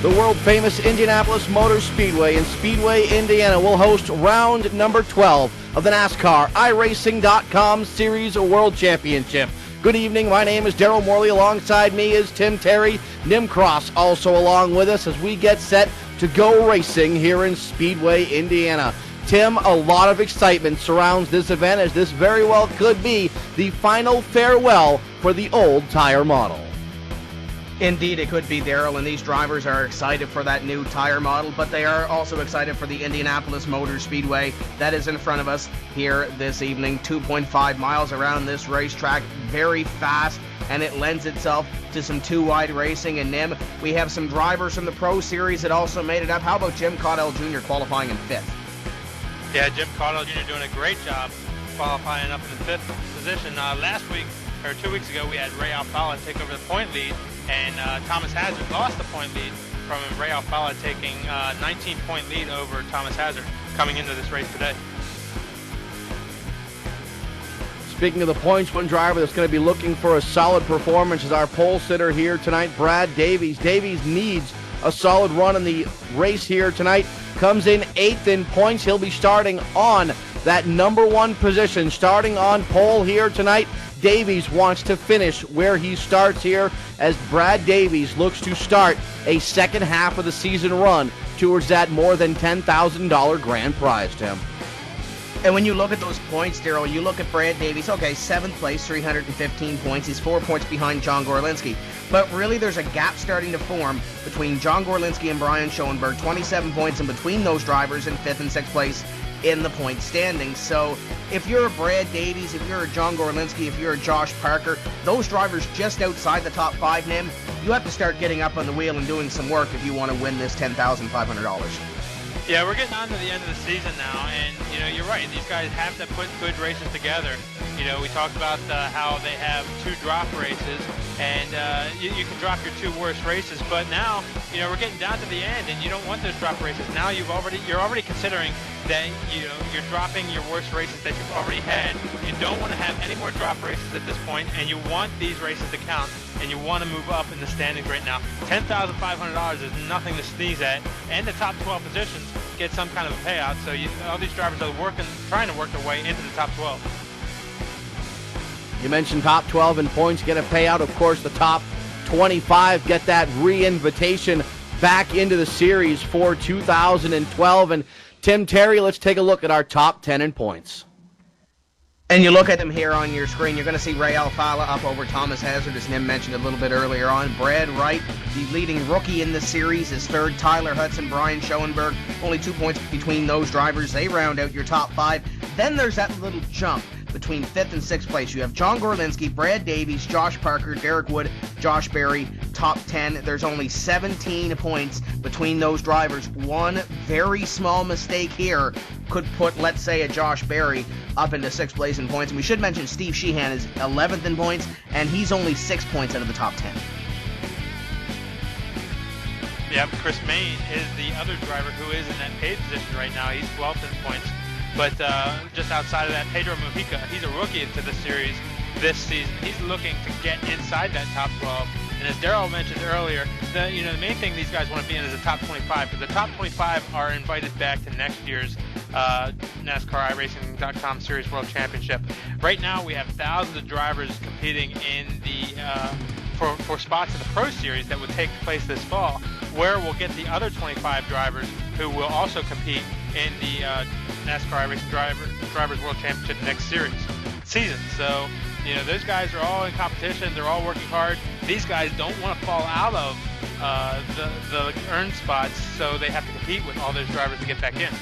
The world-famous Indianapolis Motor Speedway in Speedway, Indiana will host round number 12 of the NASCAR iRacing.com Series World Championship. Good evening, my name is Daryl Morley. Alongside me is Tim Terry. Nimcross also along with us as we get set to go racing here in Speedway, Indiana. Tim, a lot of excitement surrounds this event as this very well could be the final farewell for the old tire model. Indeed, it could be, Daryl, and these drivers are excited for that new tire model, but they are also excited for the Indianapolis Motor Speedway that is in front of us here this evening. 2.5 miles around this racetrack, very fast, and it lends itself to some two-wide racing. And Nim, we have some drivers from the Pro Series that also made it up. How about Jim Caudell Jr. qualifying in 5th? Yeah, Jim Caudell Jr. doing a great job qualifying up in the 5th position. Last week, or 2 weeks ago, we had Ray Alfala take over the point lead, and Thomas Hazard lost the point lead from Ray Alfala taking a 19-point lead over Thomas Hazard coming into this race today. Speaking of the points, one driver that's going to be looking for a solid performance is our pole sitter here tonight, Brad Davies. Davies needs a solid run in the race here tonight. Comes in 8th in points. He'll be starting on that number 1 position, starting on pole here tonight. Davies wants to finish where he starts here as Brad Davies looks to start a second half of the season run towards that more than $10,000 grand prize, Tim. And when you look at those points, Daryl, you look at Brad Davies, okay, 7th place, 315 points. He's 4 points behind John Gorlinski. But really there's a gap starting to form between John Gorlinski and Brian Schoenberg, 27 points in between those drivers in 5th and 6th place in the point standings. So if you're a Brad Davies, if you're a John Gorlinski, if you're a Josh Parker, those drivers just outside the top 5, Nim, you have to start getting up on the wheel and doing some work if you want to win this $10,500. Yeah, we're getting on to the end of the season now, and, you're right. These guys have to put good races together. We talked about how they have 2 drop races, and you can drop your 2 worst races, but now, we're getting down to the end, and you don't want those drop races. Now you're already considering that, you're dropping your worst races that you've already had. You don't want to have any more drop races at this point, and you want these races to count, and you want to move up in the standings right now. $10,500 is nothing to sneeze at, and the top 12 positions get some kind of a payout, so all these drivers are trying to work their way into the top 12. You mentioned top 12 in points get a payout. Of course, the top 25 get that re-invitation back into the series for 2012. And Tim Terry, let's take a look at our top 10 in points. And you look at them here on your screen, you're going to see Ray Alfala up over Thomas Hazard, as Nim mentioned a little bit earlier on. Brad Wright, the leading rookie in the series, is 3rd. Tyler Hudson, Brian Schoenberg, only 2 points between those drivers. They round out your top 5. Then there's that little jump between 5th and 6th place. You have John Gorlinski, Brad Davies, Josh Parker, Derek Wood, Josh Berry, top 10. There's only 17 points between those drivers. One very small mistake here could put, let's say, a Josh Berry up into 6th place in points. And we should mention Steve Sheehan is 11th in points, and he's only 6 points out of the top 10. Yeah, Chris Main is the other driver who is in that paid position right now. He's 12th in points. But just outside of that, Pedro Mujica, he's a rookie into the series this season. He's looking to get inside that top 12. And as Daryl mentioned earlier, the main thing these guys want to be in is the top 25, because the top 25 are invited back to next year's NASCAR iRacing.com Series World Championship. Right now, we have thousands of drivers competing in the for spots in the Pro Series that would take place this fall, where we'll get the other 25 drivers who will also compete in the NASCAR iRacing Drivers World Championship next season. So, those guys are all in competition. They're all working hard. These guys don't want to fall out of the earned spots, so they have to compete with all those drivers to get back in.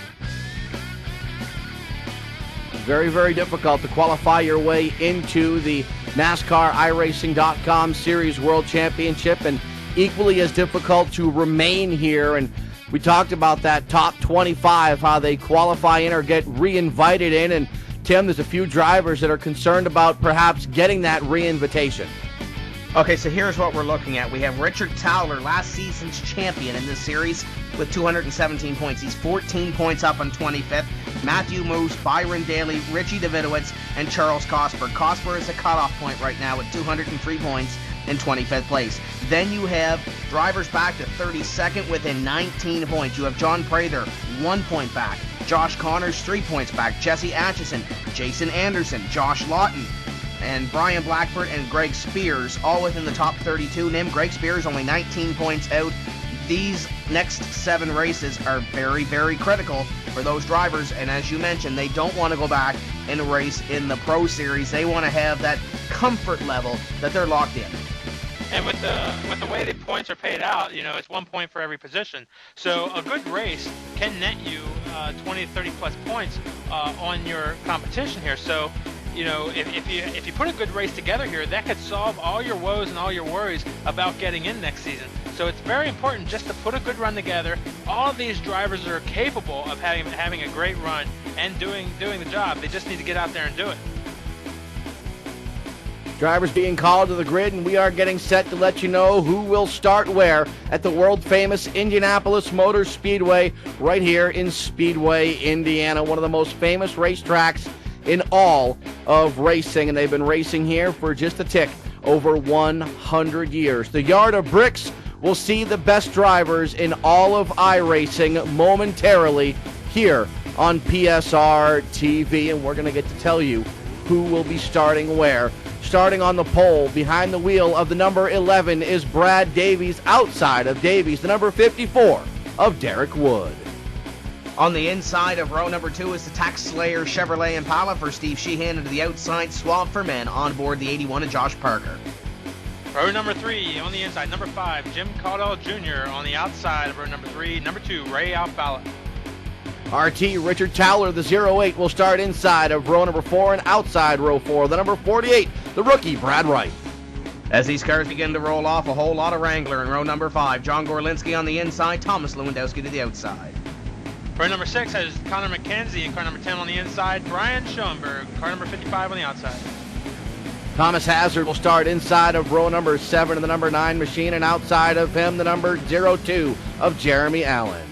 Very, very difficult to qualify your way into the NASCAR iRacing.com Series World Championship, and equally as difficult to remain here. And we talked about that top 25, how they qualify in or get re-invited in. And Tim, there's a few drivers that are concerned about perhaps getting that re-invitation. Okay, so here's what we're looking at. We have Richard Towler, last season's champion in this series, with 217 points. He's 14 points up on 25th. Matthew Moose, Byron Daly, Richie Davidowitz, and Charles Cosper. Cosper is a cutoff point right now at 203 points. and 25th place. Then you have drivers back to 32nd within 19 points. You have John Prather, 1 point back. Josh Connors, 3 points back. Jesse Atchison, Jason Anderson, Josh Lawton, and Brian Blackford and Greg Spears, all within the top 32. Nim, Greg Spears only 19 points out. These next 7 races are very, very critical for those drivers, and as you mentioned, they don't want to go back and race in the Pro Series. They want to have that comfort level that they're locked in. And with the way the points are paid out, it's 1 point for every position. So a good race can net you 20 to 30 plus points on your competition here. So, if you put a good race together here, that could solve all your woes and all your worries about getting in next season. So it's very important just to put a good run together. All of these drivers are capable of having a great run and doing the job. They just need to get out there and do it. Drivers being called to the grid, and we are getting set to let you know who will start where at the world-famous Indianapolis Motor Speedway right here in Speedway, Indiana, one of the most famous racetracks in all of racing, and they've been racing here for just a tick over 100 years. The Yard of Bricks will see the best drivers in all of iRacing momentarily here on PSR TV, and we're going to get to tell you who will be starting where. Starting on the pole, behind the wheel of the number 11 is Brad Davies. Outside of Davies, the number 54 of Derek Wood. On the inside of row number 2 is the Tax Slayer Chevrolet Impala for Steve Sheehan, and to the outside, Swab for Men on board the 81 of Josh Parker. Row number 3 on the inside, number 5, Jim Caudill Jr. On the outside of row number 3, number 2, Ray Alfala. RT Richard Towler, the 08, will start inside of row number 4 and outside row 4, the number 48, the rookie Brad Wright. As these cars begin to roll off, a whole lot of Wrangler in row number 5. John Gorlinski on the inside, Thomas Lewandowski to the outside. Row number 6 has Connor McKenzie and car number 10 on the inside, Brian Schoenberg, car number 55 on the outside. Thomas Hazard will start inside of row number 7 of the number 9 machine, and outside of him the number 02 of Jeremy Allen.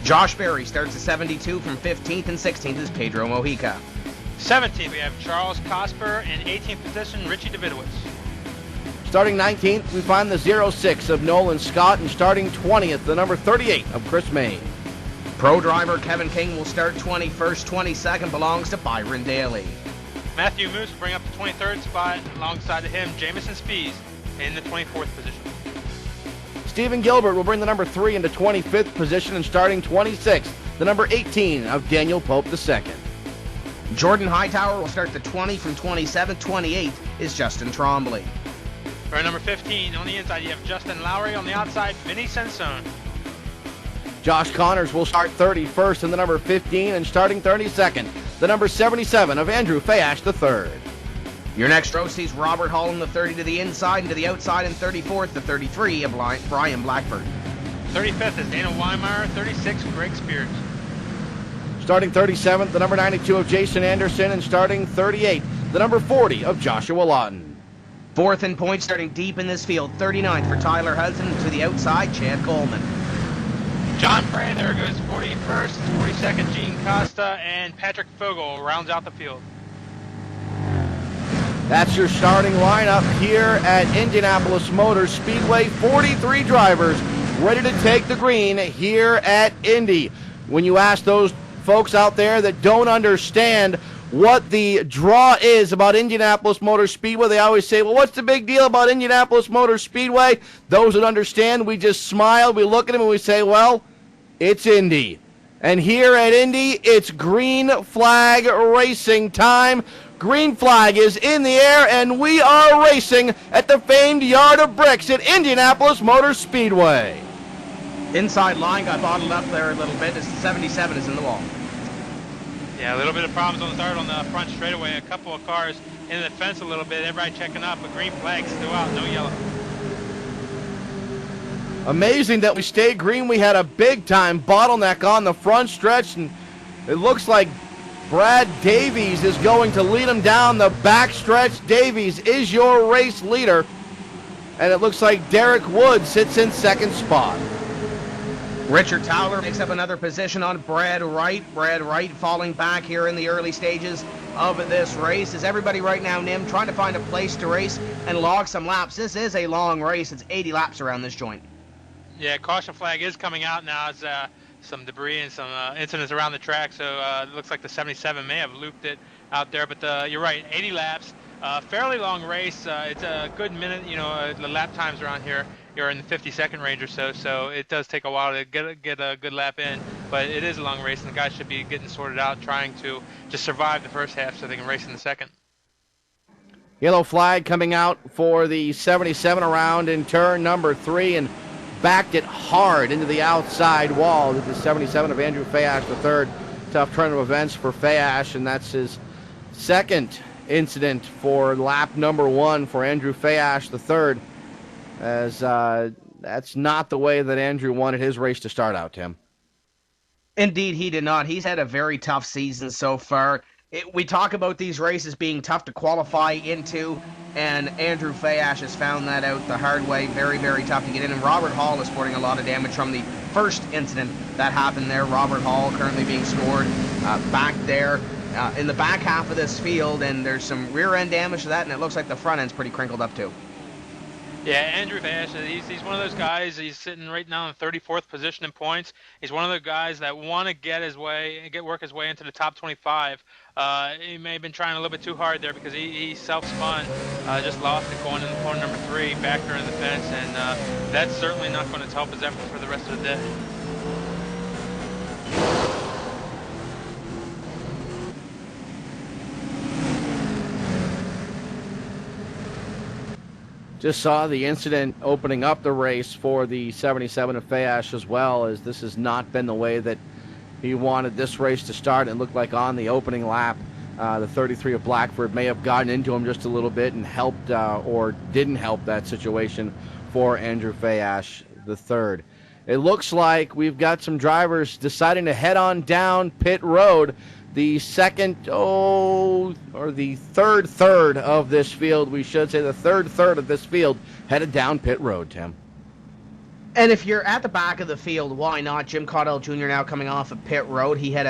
Josh Berry starts at 72 from 15th, and 16th is Pedro Mojica. 17th, we have Charles Cosper, and 18th position, Richie Davidowitz. Starting 19th, we find the 06 of Nolan Scott, and starting 20th, the number 38 of Chris Main. Pro driver Kevin King will start 21st, 22nd belongs to Byron Daly. Matthew Moose will bring up the 23rd spot. Alongside of him, Jamison Spies in the 24th position. Stephen Gilbert will bring the number 3 into 25th position, and starting 26th, the number 18 of Daniel Pope II. Jordan Hightower will start the 20 from 27th. 28th is Justin Trombley. For number 15, on the inside, you have Justin Lowry. On the outside, Vinny Sansone. Josh Connors will start 31st in the number 15, and starting 32nd, the number 77 of Andrew Fayash III. Your next row sees Robert Holland, the 30 to the inside, and to the outside in 34th, the 33 of Brian Blackford. 35th is Dana Weimeyer, 36 Greg Spears. Starting 37th, the number 92 of Jason Anderson, and starting 38th, the number 40 of Joshua Lawton. 4th in points, starting deep in this field, 39th for Tyler Hudson, and to the outside, Chad Coleman. John Prather goes 41st, 42nd, Gene Costa, and Patrick Fogel rounds out the field. That's your starting lineup here at Indianapolis Motor Speedway. 43 drivers ready to take the green here at Indy. When you ask those folks out there that don't understand what the draw is about Indianapolis Motor Speedway, they always say, well, what's the big deal about Indianapolis Motor Speedway? Those that understand, we just smile, we look at them, and we say, well, it's Indy. And here at Indy, it's green flag racing time. Green flag is in the air, and we are racing at the famed Yard of Bricks at Indianapolis Motor Speedway. Inside line got bottled up there a little bit as the 77 is in the wall. Yeah, a little bit of problems on the start on the front straightaway. A couple of cars in the fence a little bit. Everybody checking up, but green flags still out, no yellow. Amazing that we stayed green. We had a big-time bottleneck on the front stretch, and it looks like Brad Davies is going to lead him down the back stretch. Davies is your race leader, and it looks like Derek Wood sits in second spot. Richard Towler makes up another position on Brad Wright. Brad Wright falling back here in the early stages of this race. Is everybody right now, Nim, trying to find a place to race and log some laps? This is a long race. It's 80 laps around this joint. Yeah, caution flag is coming out now. It's some debris and some incidents around the track, so it looks like the 77 may have looped it out there. But you're right, 80 laps. Fairly long race. It's a good minute. The lap times around here you're in the 50-second range or so, so it does take a while to get a good lap in, but it is a long race, and the guys should be getting sorted out, trying to just survive the first half so they can race in the second. Yellow flag coming out for the 77 around in turn number 3, and backed it hard into the outside wall. This is 77 of Andrew Fayash III. Tough turn of events for Fayash, and that's his second incident for lap number 1 for Andrew Fayash III, as that's not the way that Andrew wanted his race to start out, Tim. Indeed, he did not. He's had a very tough season so far. We talk about these races being tough to qualify into, and Andrew Fayash has found that out the hard way. Very, very tough to get in, and Robert Hall is sporting a lot of damage from the first incident that happened there. Robert Hall currently being scored back there in the back half of this field, and there's some rear end damage to that, and it looks like the front end's pretty crinkled up too. Yeah, Andrew Fayash, he's one of those guys. He's sitting right now in 34th position in points. He's one of the guys that want to work his way into the top 25. He may have been trying a little bit too hard there because he self-spun, just lost it going into corner number 3, back there in the fence, and that's certainly not going to help his effort for the rest of the day. Just saw the incident opening up the race for the 77 of Fayash as well, as this has not been the way that he wanted this race to start. It looked like on the opening lap, the 33 of Blackford may have gotten into him just a little bit and helped or didn't help that situation for Andrew Fayash III. It looks like we've got some drivers deciding to head on down pit road. The third third of this field, we should say the third third of this field, headed down pit road, Tim. And if you're at the back of the field, why not? Jim Caudell Jr. now coming off of pit road. He had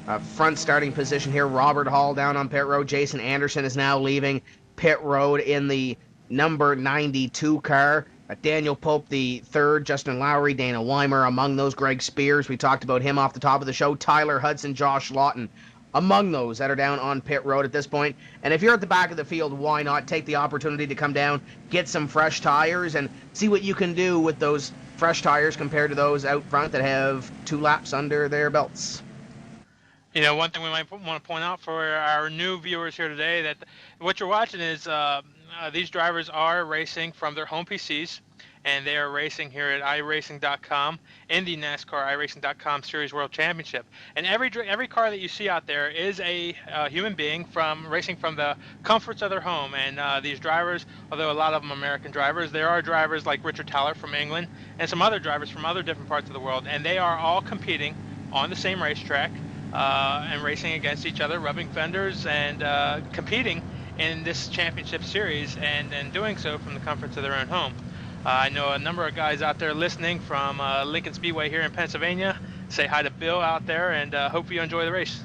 a front starting position here. Robert Hall down on pit road. Jason Anderson is now leaving pit road in the number 92 car. Daniel Pope the third, Justin Lowry, Dana Weimer among those, Greg Spears, we talked about him off the top of the show, Tyler Hudson, Josh Lawton among those that are down on pit road at this point. And if you're at the back of the field, why not take the opportunity to come down, get some fresh tires, and see what you can do with those fresh tires compared to those out front that have 2 laps under their belts. One thing we might want to point out for our new viewers here today, that what you're watching is these drivers are racing from their home PCs, and they are racing here at iRacing.com in the NASCAR iRacing.com Series World Championship. And every car that you see out there is a human being racing from the comforts of their home. And these drivers, although a lot of them are American drivers, there are drivers like Richard Towler from England and some other drivers from other different parts of the world, and they are all competing on the same racetrack and racing against each other, rubbing fenders, and competing in this championship series, and doing so from the comforts of their own home. I know a number of guys out there listening from Lincoln Speedway here in Pennsylvania. Say hi to Bill out there, and hope you enjoy the race.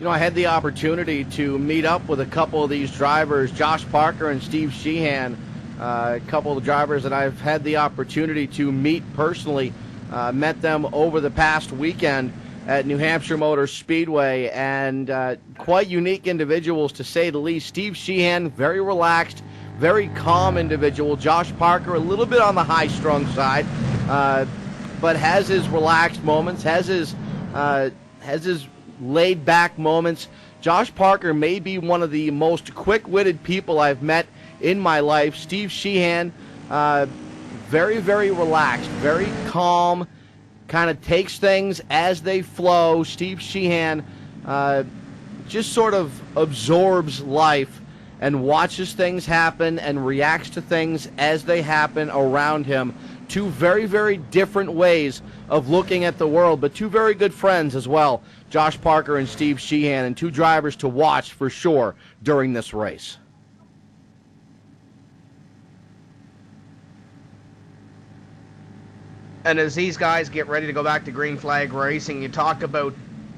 I had the opportunity to meet up with a couple of these drivers, Josh Parker and Steve Sheehan, a couple of drivers that I've had the opportunity to meet personally. Met them over the past weekend at New Hampshire Motor Speedway, and quite unique individuals to say the least. Steve Sheehan, very relaxed, very calm individual. Josh Parker, a little bit on the high-strung side, but has his relaxed moments, has his laid-back moments. Josh Parker may be one of the most quick-witted people I've met in my life. Steve Sheehan, very, very relaxed, very calm, kind of takes things as they flow. Steve Sheehan just sort of absorbs life and watches things happen and reacts to things as they happen around him. Two very, very different ways of looking at the world, but two very good friends as well, Josh Parker and Steve Sheehan, and two drivers to watch for sure during this race. And as these guys get ready to go back to green flag racing, you talk about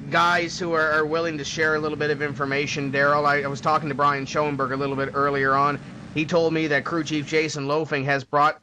guys who are willing to share a little bit of information. Daryl, I was talking to Brian Schoenberg a little bit earlier on. He told me that crew chief Jason Loafing has brought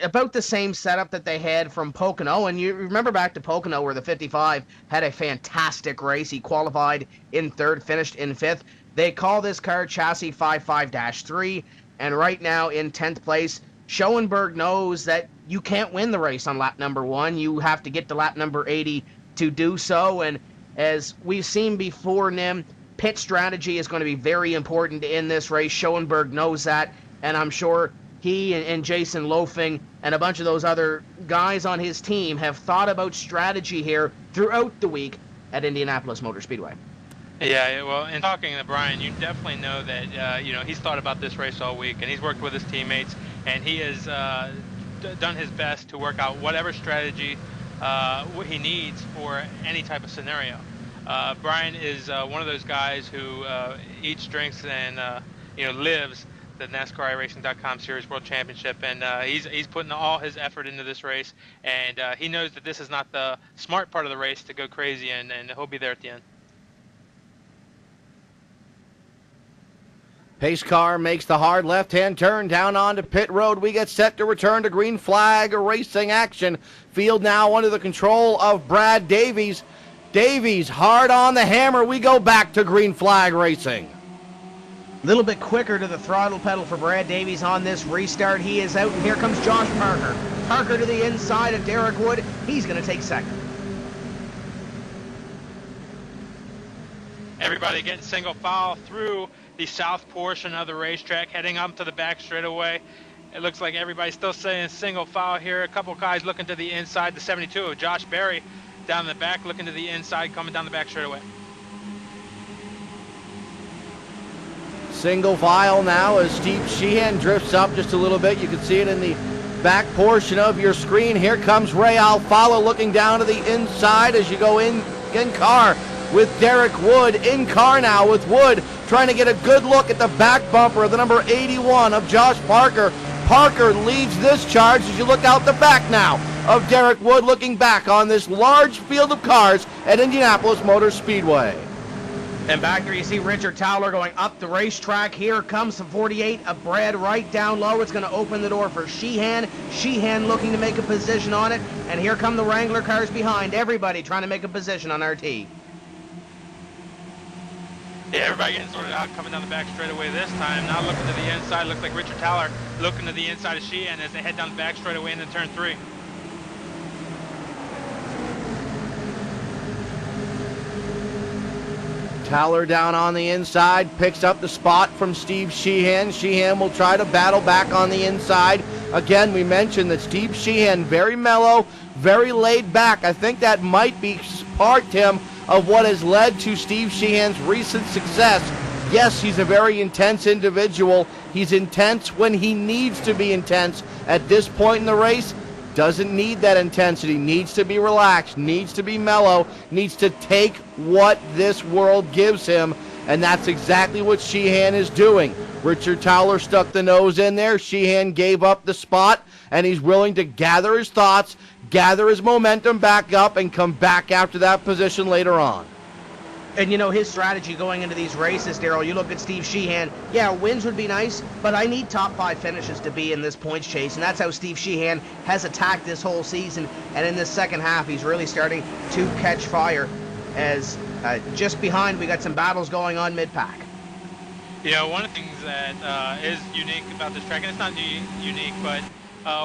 about the same setup that they had from Pocono. And you remember back to Pocono where the 55 had a fantastic race. He qualified in third, finished in fifth. They call this car Chassis 55-3, and right now in 10th place, Schoenberg knows that you can't win the race on lap number 1. You have to get to lap number 80 to do so, and as we've seen before, Nim, pit strategy is going to be very important in this race. Schoenberg knows that, and I'm sure he and Jason Loafing and a bunch of those other guys on his team have thought about strategy here throughout the week at Indianapolis Motor Speedway. Yeah, well, in talking to Brian, you definitely know that, he's thought about this race all week, and he's worked with his teammates, and he has done his best to work out whatever strategy what he needs for any type of scenario. Brian is one of those guys who eats, drinks, and lives the NASCAR iRacing.com Series World Championship, and he's putting all his effort into this race, and he knows that this is not the smart part of the race to go crazy, and he'll be there at the end. Pace car makes the hard left-hand turn down onto pit road. We get set to return to green flag racing action. Field now under the control of Brad Davies. Davies hard on the hammer. We go back to green flag racing. A little bit quicker to the throttle pedal for Brad Davies on this restart. He is out, and here comes Josh Parker. Parker to the inside of Derek Wood. He's going to take second. Everybody getting single file through the south portion of the racetrack, heading up to the back straightaway. It looks like everybody's still saying single file here. A couple guys looking to the inside, the 72 of Josh Berry down the back, looking to the inside, coming down the back straightaway. Single file now as Steve Sheehan drifts up just a little bit. You can see it in the back portion of your screen. Here comes Ray Alfalo looking down to the inside as you go in car with Derek Wood. In car now with Wood trying to get a good look at the back bumper of the number 81 of Josh Parker. Parker leads this charge as you look out the back now of Derek Wood looking back on this large field of cars at Indianapolis Motor Speedway. And back there you see Richard Towler going up the racetrack. Here comes the 48 of Brad Wright down low. It's going to open the door for Sheehan. Sheehan looking to make a position on it. And here come the Wrangler cars behind. Everybody trying to make a position on RT. Yeah, everybody getting sorted out, coming down the back straightaway this time. Now looking to the inside. Looks like Richard Towler looking to the inside of Sheehan as they head down the back straightaway into turn 3. Towler down on the inside, picks up the spot from Steve Sheehan. Sheehan will try to battle back on the inside. Again, we mentioned that Steve Sheehan, very mellow, very laid back. I think that might be part, Tim, of what has led to Steve Sheehan's recent success. Yes, he's a very intense individual. He's intense when he needs to be intense. At this point in the race, doesn't need that intensity, needs to be relaxed, needs to be mellow, needs to take what this world gives him, and that's exactly what Sheehan is doing. Richard Towler stuck the nose in there. Sheehan gave up the spot, and he's willing to gather his thoughts, gather his momentum back up, and come back after that position later on. And you know, his strategy going into these races, Daryl, you look at Steve Sheehan, yeah, wins would be nice, but I need top 5 finishes to be in this points chase, and that's how Steve Sheehan has attacked this whole season, and in this second half, he's really starting to catch fire, as just behind, we got some battles going on mid-pack. You know, one of the things that is unique about this track, and it's not unique, but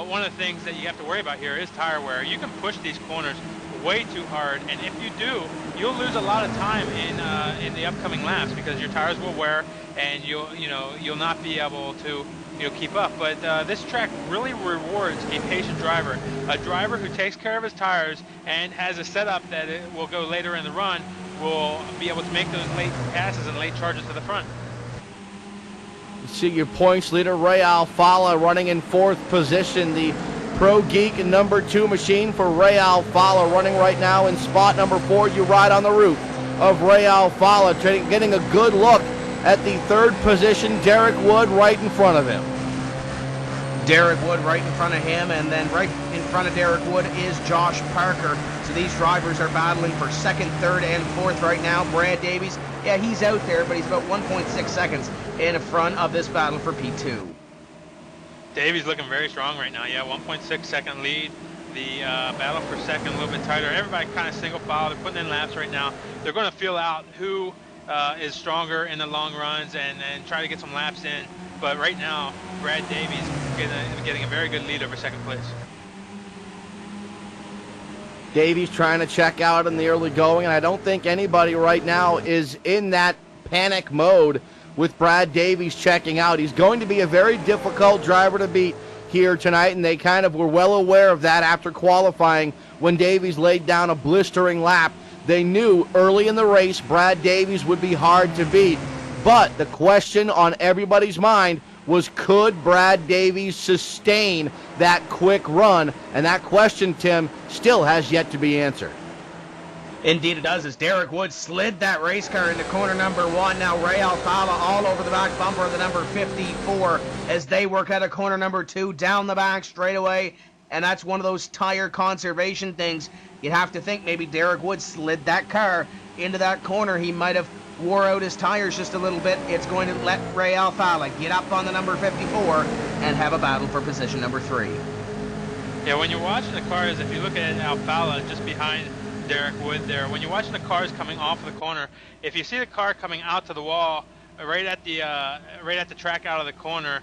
one of the things that you have to worry about here is tire wear. You can push these corners way too hard, and if you do, you'll lose a lot of time in the upcoming laps because your tires will wear, and you'll not be able to keep up. But this track really rewards a patient driver, a driver who takes care of his tires and has a setup that it will go later in the run, will be able to make those late passes and late charges to the front. You see your points leader Ray Alfalo running in 4th position. The Pro Geek number 2 machine for Ray Alfalo running right now in spot number 4. You ride on the roof of Ray Alfalo, getting a good look at the 3rd position, Derek Wood, right in front of him. Derek Wood right in front of him, and then right in front of Derek Wood is Josh Parker. So these drivers are battling for second, third, and fourth right now. Brad Davies, yeah, he's out there, but he's about 1.6 seconds in front of this battle for P2. Davies looking very strong right now. Yeah, 1.6 second lead. The battle for second a little bit tighter. Everybody kind of single file. They're putting in laps right now. They're going to feel out who is stronger in the long runs and try to get some laps in. But right now, Brad Davies getting a very good lead over second place. Davies trying to check out in the early going, and I don't think anybody right now is in that panic mode with Brad Davies checking out. He's going to be a very difficult driver to beat here tonight, and they kind of were well aware of that after qualifying when Davies laid down a blistering lap. They knew early in the race Brad Davies would be hard to beat, but the question on everybody's mind was, could Brad Davies sustain that quick run? And that question, Tim, still has yet to be answered. Indeed it does, as Derek Wood slid that race car into corner number 1. Now Ray Alfala all over the back bumper of the number 54 as they work out of corner number 2 down the back straightaway. And that's one of those tire conservation things. You'd have to think maybe Derek Wood slid that car into that corner. He might have wore out his tires just a little bit. It's going to let Ray Alfala get up on the number 54 and have a battle for position number 3. Yeah, when you're watching the cars, if you look at Alfala just behind Derek Wood there, when you're watching the cars coming off of the corner, if you see the car coming out to the wall right at the track out of the corner,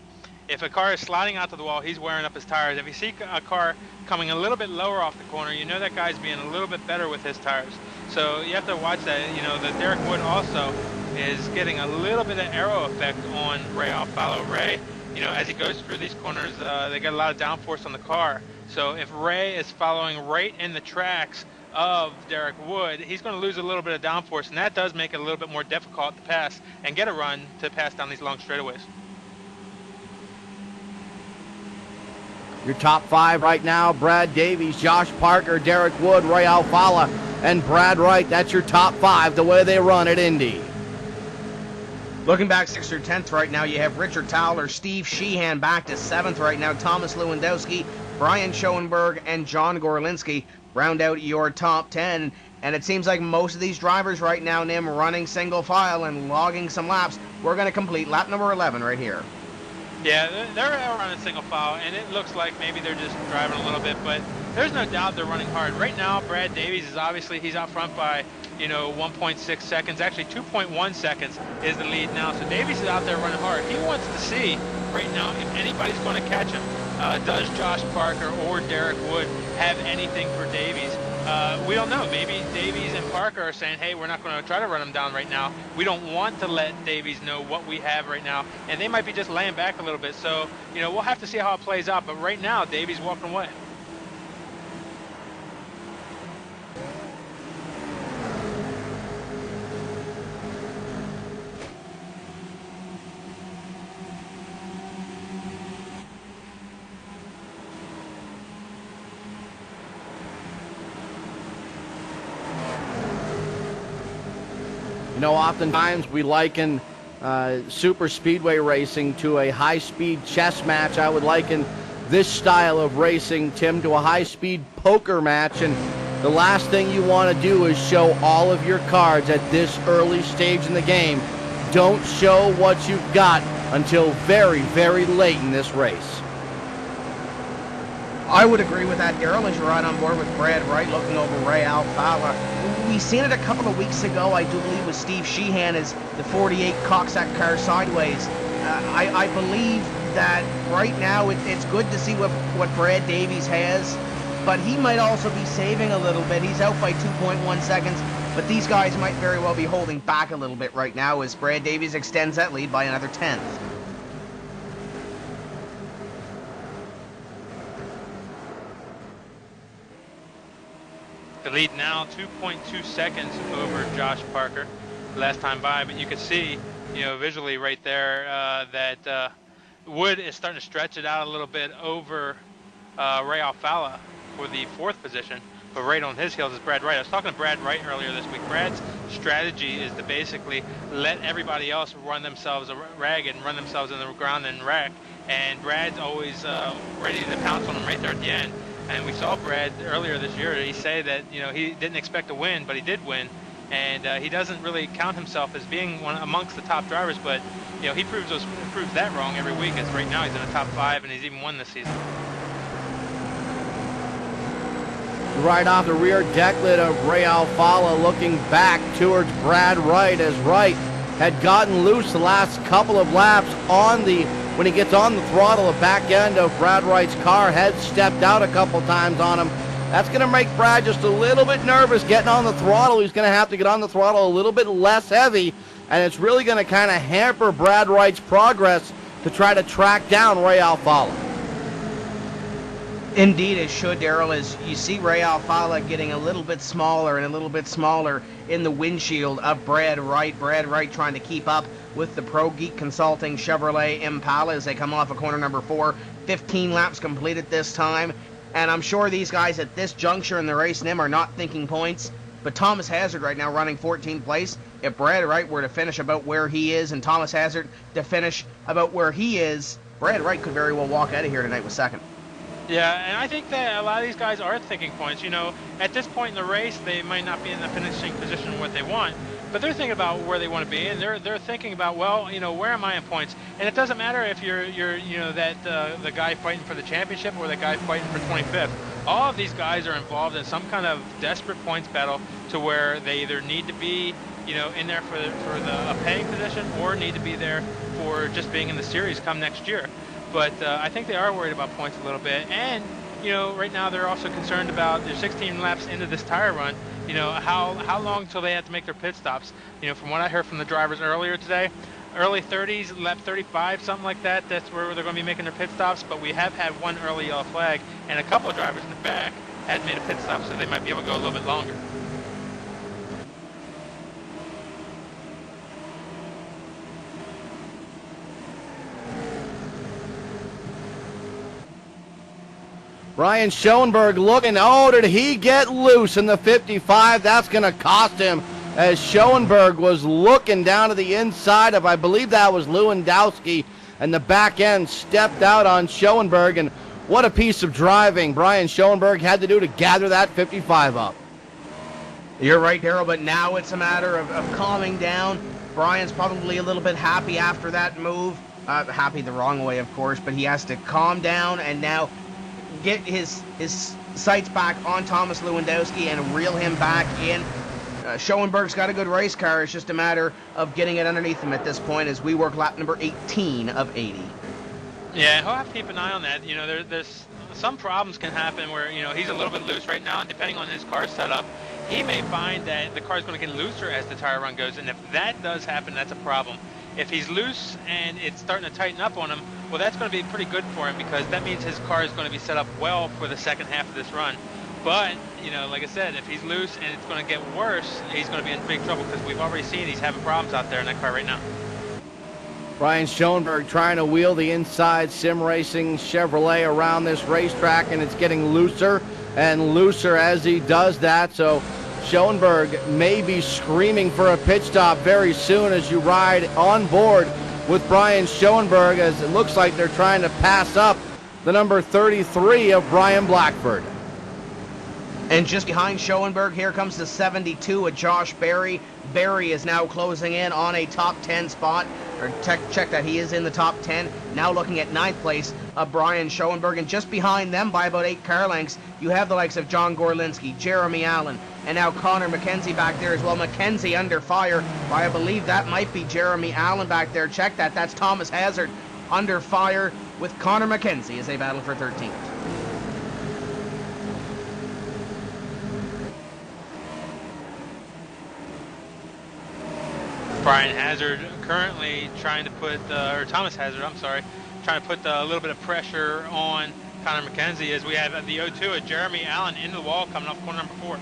if a car is sliding out to the wall, he's wearing up his tires. If you see a car coming a little bit lower off the corner, you know that guy's being a little bit better with his tires. So you have to watch that. You know, that Derek Wood also is getting a little bit of aero effect on Ray Alfala. Ray, you know, as he goes through these corners, they get a lot of downforce on the car. So if Ray is following right in the tracks of Derek Wood, he's going to lose a little bit of downforce, and that does make it a little bit more difficult to pass and get a run to pass down these long straightaways. Your top 5 right now: Brad Davies, Josh Parker, Derek Wood, Ray Alfala, and Brad Wright. That's your top 5, the way they run at Indy. Looking back 6th or 10th right now, you have Richard Towler, Steve Sheehan back to 7th right now, Thomas Lewandowski, Brian Schoenberg, and John Gorlinski round out your top 10. And it seems like most of these drivers right now, Nim, running single file and logging some laps. We're going to complete lap number 11 right here. Yeah, they're running single file, and it looks like maybe they're just driving a little bit, but there's no doubt they're running hard. Right now, Brad Davies is obviously, he's out front by, 1.6 seconds. Actually, 2.1 seconds is the lead now. So Davies is out there running hard. He wants to see right now if anybody's going to catch him. Does Josh Parker or Derek Wood have anything for Davies? We don't know. Maybe Davies and Parker are saying, hey, we're not going to try to run him down right now. We don't want to let Davies know what we have right now. And they might be just laying back a little bit. So, we'll have to see how it plays out. But right now, Davies walking away. Oftentimes we liken super speedway racing to a high-speed chess match. I would liken this style of racing, Tim, to a high-speed poker match. And the last thing you want to do is show all of your cards at this early stage in the game. Don't show what you've got until very, very late in this race. I would agree with that, Daryl, as you're right on board with Brad Wright looking over Ray Alfala. We seen it a couple of weeks ago, I do believe, with Steve Sheehan as the 48 cocks that car sideways. I believe that right now it's good to see what Brad Davies has, but he might also be saving a little bit. He's out by 2.1 seconds, but these guys might very well be holding back a little bit right now as Brad Davies extends that lead by another 10th. The lead now 2.2 seconds over Josh Parker last time by, but you can see, visually right there that Wood is starting to stretch it out a little bit over Ray Alfala for the 4th position, but right on his heels is Brad Wright. I was talking to Brad Wright earlier this week. Brad's strategy is to basically let everybody else run themselves ragged and run themselves in the ground and wreck. And Brad's always ready to pounce on them right there at the end. And we saw Brad earlier this year. He say that he didn't expect to win, but he did win. And he doesn't really count himself as being one amongst the top drivers, but he proves that wrong every week. As right now he's in the top 5, and he's even won this season. Right off the rear decklet of Ray Alfala, looking back towards Brad Wright, as Wright had gotten loose the last couple of laps when he gets on the throttle. The back end of Brad Wright's car had stepped out a couple times on him. That's going to make Brad just a little bit nervous getting on the throttle. He's going to have to get on the throttle a little bit less heavy, and it's really going to kind of hamper Brad Wright's progress to try to track down Ray Alfala. Indeed it should, Daryl, as you see Ray Alfala getting a little bit smaller and a little bit smaller in the windshield of Brad Wright. Brad Wright trying to keep up with the Pro Geek Consulting Chevrolet Impala as they come off of corner number 4. 15 laps completed this time. And I'm sure these guys at this juncture in the race, Nim, are not thinking points. But Thomas Hazard right now running 14th place. If Brad Wright were to finish about where he is and Thomas Hazard to finish about where he is, Brad Wright could very well walk out of here tonight with second. Yeah, and I think that a lot of these guys are thinking points. At this point in the race, they might not be in the finishing position what they want, but they're thinking about where they want to be, and they're thinking about, well, where am I in points? And it doesn't matter if you're the guy fighting for the championship or the guy fighting for 25th. All of these guys are involved in some kind of desperate points battle to where they either need to be in there for a paying position or need to be there for just being in the series come next year. But I think they are worried about points a little bit, and right now they're also concerned about their 16 laps into this tire run. How long till they have to make their pit stops? From what I heard from the drivers earlier today, early 30s, lap 35, something like that. That's where they're going to be making their pit stops. But we have had one early yellow flag, and a couple of drivers in the back had made a pit stop, so they might be able to go a little bit longer. Brian Schoenberg looking, did he get loose in the 55? That's going to cost him, as Schoenberg was looking down to the inside of, I believe that was Lewandowski, and the back end stepped out on Schoenberg, and what a piece of driving Brian Schoenberg had to do to gather that 55 up. You're right, Daryl, but now it's a matter of calming down. Brian's probably a little bit happy after that move. Happy the wrong way, of course, but he has to calm down and now get his sights back on Thomas Lewandowski and reel him back in. Schoenberg's got a good race car. It's just a matter of getting it underneath him at this point as we work lap number 18 of 80. Yeah, he'll have to keep an eye on that. There's some problems can happen where, he's a little bit loose right now, and depending on his car setup, he may find that the car's going to get looser as the tire run goes, and if that does happen, that's a problem. If he's loose and it's starting to tighten up on him, well, that's going to be pretty good for him because that means his car is going to be set up well for the second half of this run. But, like I said, if he's loose and it's going to get worse, he's going to be in big trouble because we've already seen he's having problems out there in that car right now. Brian Schoenberg trying to wheel the inside sim racing Chevrolet around this racetrack, and it's getting looser and looser as he does that. So Schoenberg may be screaming for a pit stop very soon as you ride on board with Brian Schoenberg, as it looks like they're trying to pass up the number 33 of Brian Blackford. And just behind Schoenberg, here comes the 72 of Josh Berry. Berry is now closing in on a top 10 spot. Or check that he is in the top 10. Now looking at 9th place of Brian Schoenberg. And just behind them by about 8 car lengths, you have the likes of John Gorlinski, Jeremy Allen, and now Connor McKenzie back there as well. McKenzie under fire by, I believe that might be Jeremy Allen back there. Check that. That's Thomas Hazard under fire with Connor McKenzie as they battle for 13th. Brian Hazard currently trying to put, or Thomas Hazard, I'm sorry, trying to put a little bit of pressure on Connor McKenzie as we have the 0-2 of Jeremy Allen into the wall coming off corner number 4.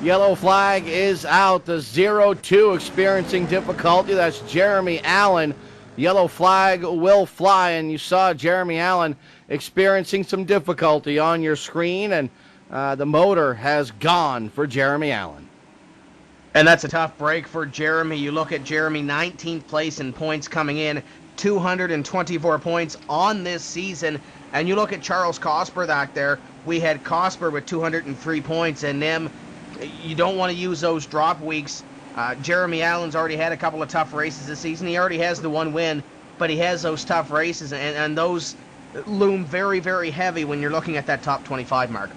Yellow flag is out. The 0-2 experiencing difficulty. That's Jeremy Allen. Yellow flag will fly, and you saw Jeremy Allen experiencing some difficulty on your screen, and the motor has gone for Jeremy Allen. And that's a tough break for Jeremy. You look at Jeremy, 19th place in points coming in, 224 points on this season. And you look at Charles Cosper back there. We had Cosper with 203 points, and them, you don't want to use those drop weeks. Jeremy Allen's already had a couple of tough races this season. He already has the one win, but he has those tough races, and those loom very, very heavy when you're looking at that top 25 mark.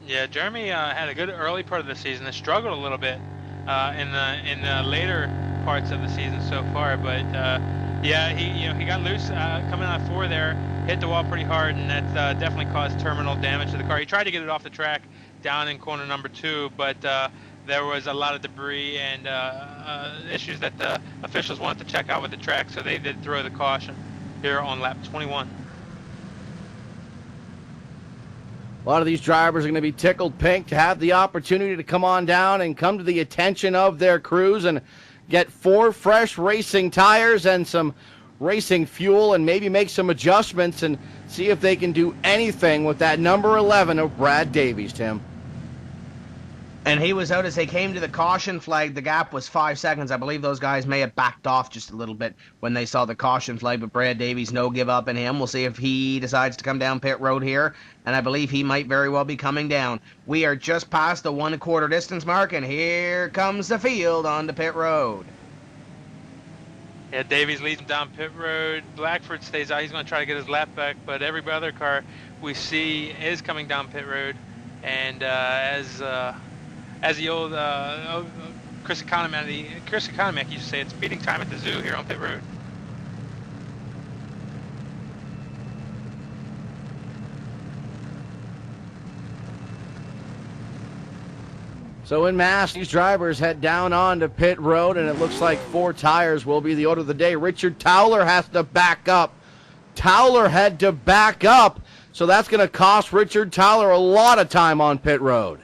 Yeah, Jeremy had a good early part of the season. He struggled a little bit in the later parts of the season so far, but yeah, he got loose coming out of 4 there, hit the wall pretty hard, and that definitely caused terminal damage to the car. He tried to get it off the track down in corner number 2, but there was a lot of debris and issues that the officials wanted to check out with the track, so they did throw the caution here on lap 21. A lot of these drivers are going to be tickled pink to have the opportunity to come on down and come to the attention of their crews and get 4 fresh racing tires and some racing fuel and maybe make some adjustments and see if they can do anything with that number 11 of Brad Davies, Tim. And he was out as they came to the caution flag. The gap was 5 seconds. I believe those guys may have backed off just a little bit when they saw the caution flag, but Brad Davies, no give up in him. We'll see if he decides to come down pit road here, and I believe he might very well be coming down. We are just past the 1/4 distance mark, and here comes the field onto pit road. Yeah, Davies leads him down pit road. Blackford stays out. He's going to try to get his lap back, but every other car we see is coming down pit road, and as the old Chris Economac used to say, it's beating time at the zoo here on pit road. So in mass, these drivers head down onto pit road, and it looks like 4 tires will be the order of the day. Richard Towler has to back up. Towler had to back up, so that's going to cost Richard Towler a lot of time on pit road.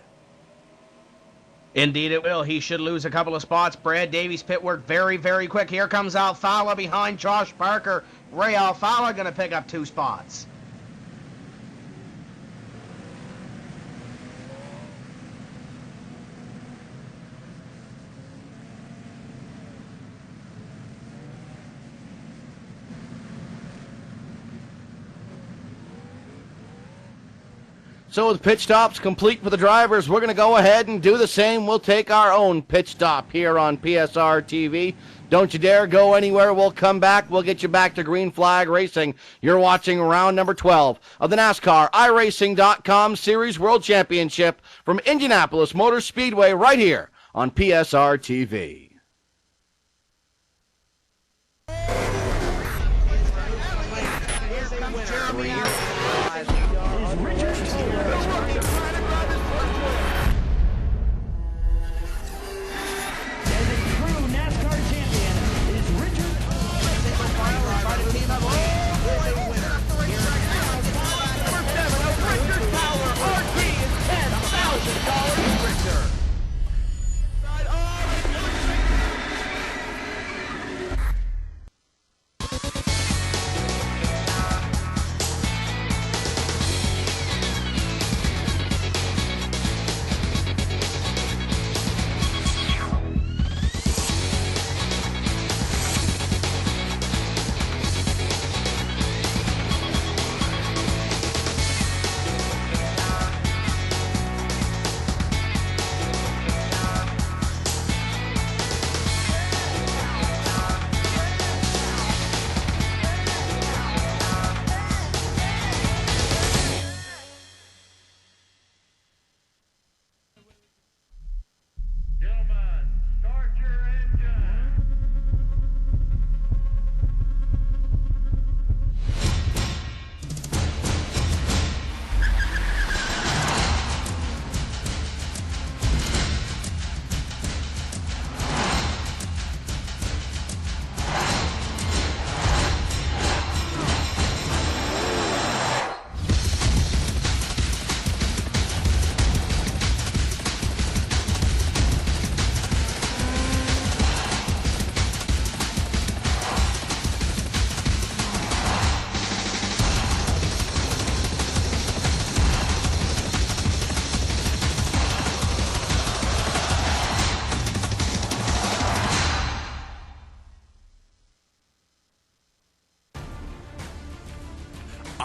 Indeed it will. He should lose a couple of spots. Brad Davies' pit work very, very quick. Here comes Alfala behind Josh Parker. Ray Alfala going to pick up 2 spots. So with pit stops complete for the drivers, we're going to go ahead and do the same. We'll take our own pit stop here on PSR TV. Don't you dare go anywhere. We'll come back. We'll get you back to Green Flag Racing. You're watching round number 12 of the NASCAR iRacing.com Series World Championship from Indianapolis Motor Speedway right here on PSR TV.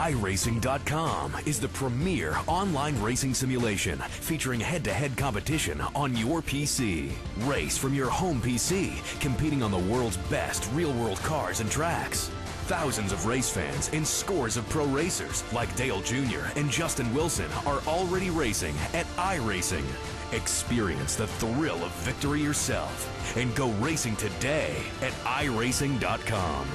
iRacing.com is the premier online racing simulation featuring head-to-head competition on your PC. Race from your home PC, competing on the world's best real-world cars and tracks. Thousands of race fans and scores of pro racers like Dale Jr. and Justin Wilson are already racing at iRacing. Experience the thrill of victory yourself and go racing today at iRacing.com.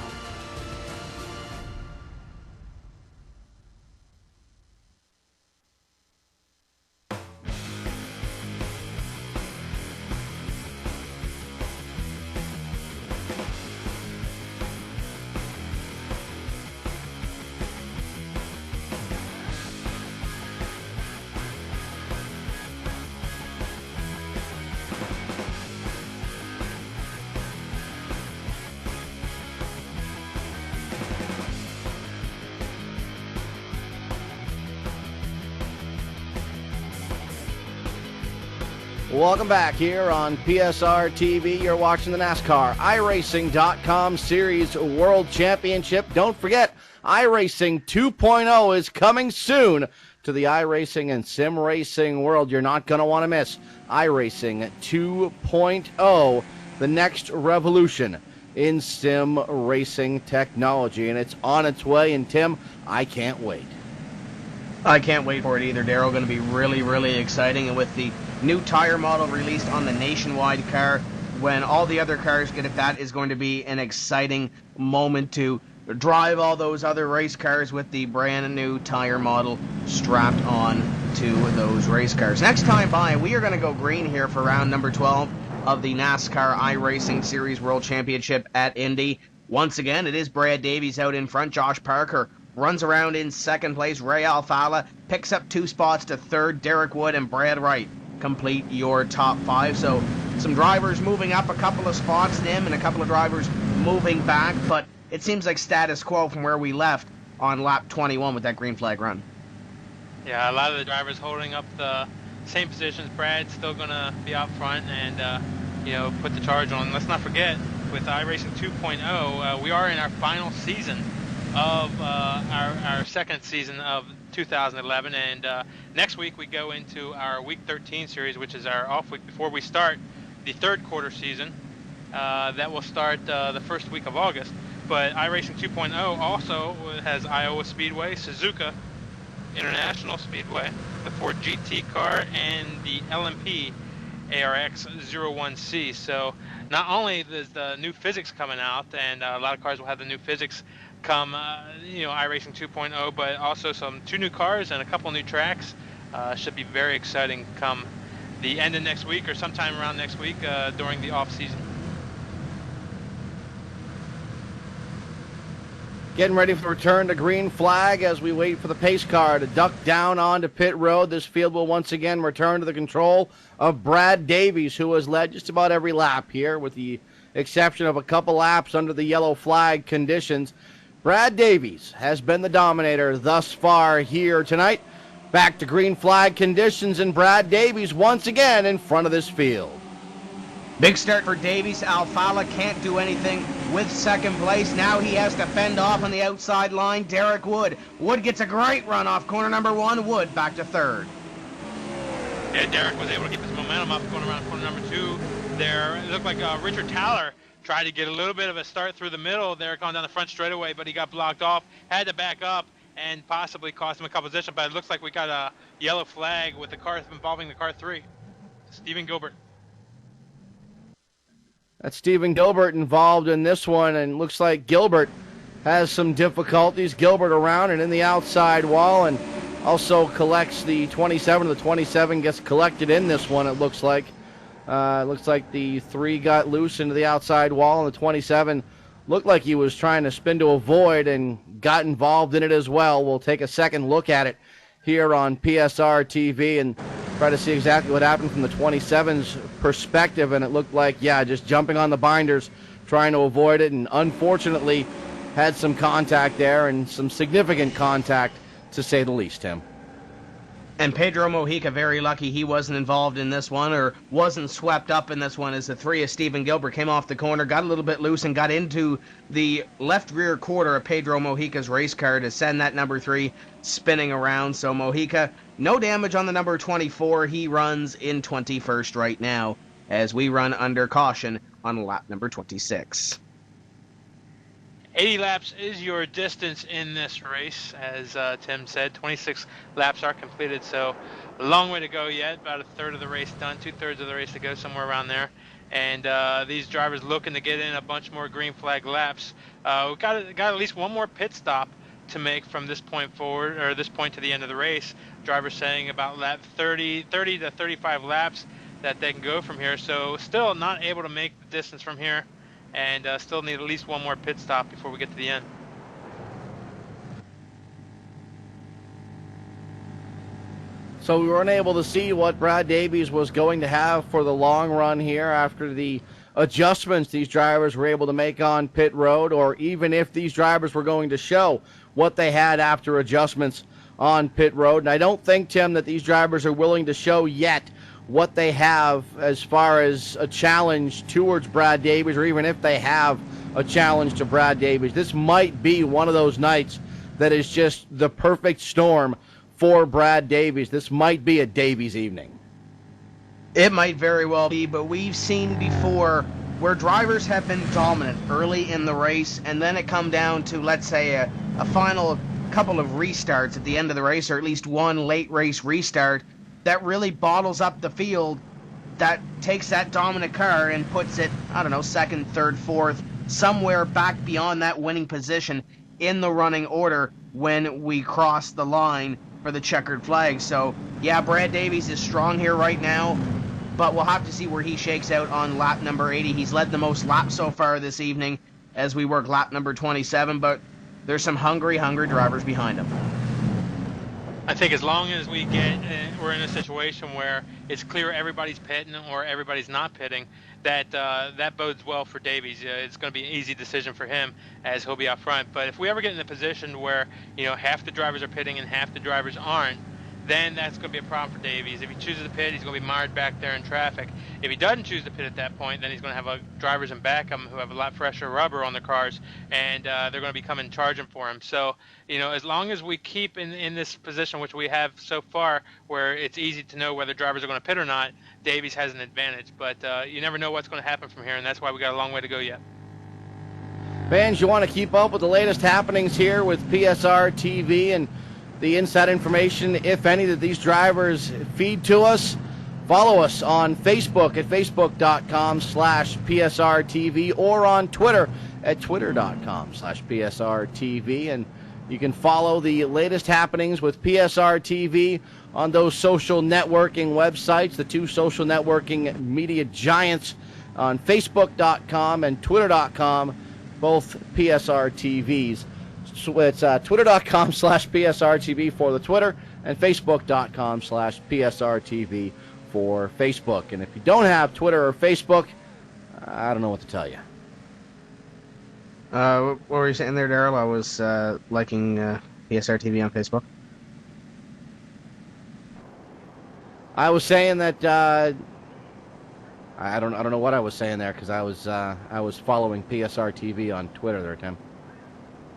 Welcome back here on PSR TV. You're watching the NASCAR iRacing.com Series World Championship. Don't forget, iRacing 2.0 is coming soon to the iRacing and sim racing world. You're not going to want to miss iRacing 2.0, the next revolution in sim racing technology. And it's on its way. And Tim, I can't wait. I can't wait for it either, Darryl. Going to be really, really exciting. And with the new tire model released on the Nationwide car, when all the other cars get it, that is going to be an exciting moment to drive all those other race cars with the brand new tire model strapped on to those race cars. Next time by, we are going to go green here for round number 12 of the NASCAR iRacing Series World Championship at Indy. Once again, it is Brad Davies out in front. Josh Parker runs around in second place. Ray Alfala picks up 2 spots to third. Derek Wood and Brad Wright complete your top 5. So some drivers moving up a couple of spots, Nim, and a couple of drivers moving back, but it seems like status quo from where we left on lap 21 with that green flag run. Yeah, a lot of the drivers holding up the same positions. Brad's still going to be out front and, put the charge on. Let's not forget, with iRacing 2.0, we are in our final season of our second season of 2011, and next week we go into our Week 13 series, which is our off week before we start the third quarter season. That will start the first week of August. But iRacing 2.0 also has Iowa Speedway, Suzuka International Speedway, the Ford GT car, and the LMP ARX 01C. So not only is the new physics coming out, and a lot of cars will have the new physics come, iRacing 2.0, but also 2 new cars and a couple new tracks. Should be very exciting come the end of next week or sometime around next week during the off season. Getting ready for the return to green flag as we wait for the pace car to duck down onto pit road. This field will once again return to the control of Brad Davies, who has led just about every lap here, with the exception of a couple laps under the yellow flag conditions. Brad Davies has been the dominator thus far here tonight. Back to green flag conditions, and Brad Davies once again in front of this field. Big start for Davies. Alfala can't do anything with second place. Now he has to fend off on the outside line. Derek Wood. Wood gets a great run off corner number 1. Wood back to third. Yeah, Derek was able to keep his momentum up going around corner number 2 there. It looked like Richard Taller tried to get a little bit of a start through the middle there, going down the front straightaway, but he got blocked off, had to back up, and possibly cost him a couple positions. But it looks like we got a yellow flag with the car involving the car 3. Stephen Gilbert. That's Stephen Gilbert involved in this one, and looks like Gilbert has some difficulties. Gilbert around and in the outside wall, and also collects the 27. The 27 gets collected in this one, it looks like. Looks like the 3 got loose into the outside wall, and the 27 looked like he was trying to spin to avoid and got involved in it as well. We'll take a second look at it here on PSR TV and try to see exactly what happened from the 27's perspective, and it looked like, just jumping on the binders, trying to avoid it, and unfortunately had some contact there, and some significant contact, to say the least, Tim. And Pedro Mojica, very lucky he wasn't involved in this one or wasn't swept up in this one, as the three of Stephen Gilbert came off the corner, got a little bit loose, and got into the left rear quarter of Pedro Mojica's race car to send that number 3 spinning around. So Mojica, no damage on the number 24. He runs in 21st right now as we run under caution on lap number 26. 80 laps is your distance in this race, as Tim said. 26 laps are completed, so a long way to go yet. About a third of the race done, 2/3 of the race to go, somewhere around there. And these drivers looking to get in a bunch more green flag laps. We've got at least one more pit stop to make from this point forward, or this point to the end of the race. Drivers saying about lap 30 to 35 laps that they can go from here. So still not able to make the distance from here, and still need at least one more pit stop before we get to the end. So we weren't able to see what Brad Davies was going to have for the long run here after the adjustments these drivers were able to make on pit road, or even if these drivers were going to show what they had after adjustments on pit road. And I don't think, Tim, that these drivers are willing to show yet what they have as far as a challenge towards Brad Davies, or even if they have a challenge to Brad Davies. This might be one of those nights that is just the perfect storm for Brad Davies. This might be a Davies evening. It might very well be, but we've seen before where drivers have been dominant early in the race, and then it come down to, let's say, a final couple of restarts at the end of the race, or at least one late race restart, that really bottles up the field, that takes that dominant car and puts it, I don't know, second, third, fourth, somewhere back beyond that winning position in the running order when we cross the line for the checkered flag. So, yeah, Brad Davies is strong here right now, but we'll have to see where he shakes out on lap number 80. He's led the most laps so far this evening as we work lap number 27, but there's some hungry drivers behind him. I think as long as we're in a situation where it's clear everybody's pitting or everybody's not pitting, that bodes well for Davies. It's going to be an easy decision for him, as he'll be out front. But if we ever get in a position where half the drivers are pitting and half the drivers aren't, then that's going to be a problem for Davies. If he chooses to pit, he's going to be mired back there in traffic. If he doesn't choose to pit at that point, then he's going to have drivers in back of him who have a lot fresher rubber on their cars, and they're going to be coming charging for him. So, as long as we keep in this position, which we have so far, where it's easy to know whether drivers are going to pit or not, Davies has an advantage. But you never know what's going to happen from here, and that's why we got a long way to go yet. Fans, you want to keep up with the latest happenings here with PSR TV and the inside information, if any, that these drivers feed to us. Follow us on Facebook at facebook.com/PSRTV or on Twitter at twitter.com/PSRTV. And you can follow the latest happenings with PSR TV on those social networking websites, the two social networking media giants on Facebook.com and Twitter.com, both PSR TVs. So it's twitter.com/PSRTV for the Twitter and facebook.com/PSRTV for Facebook. And if you don't have Twitter or Facebook, I don't know what to tell you. What were you saying there, Daryl? I was liking PSRTV on Facebook. I was saying that I don't know what I was saying there, because I was following PSRTV on Twitter there, Tim.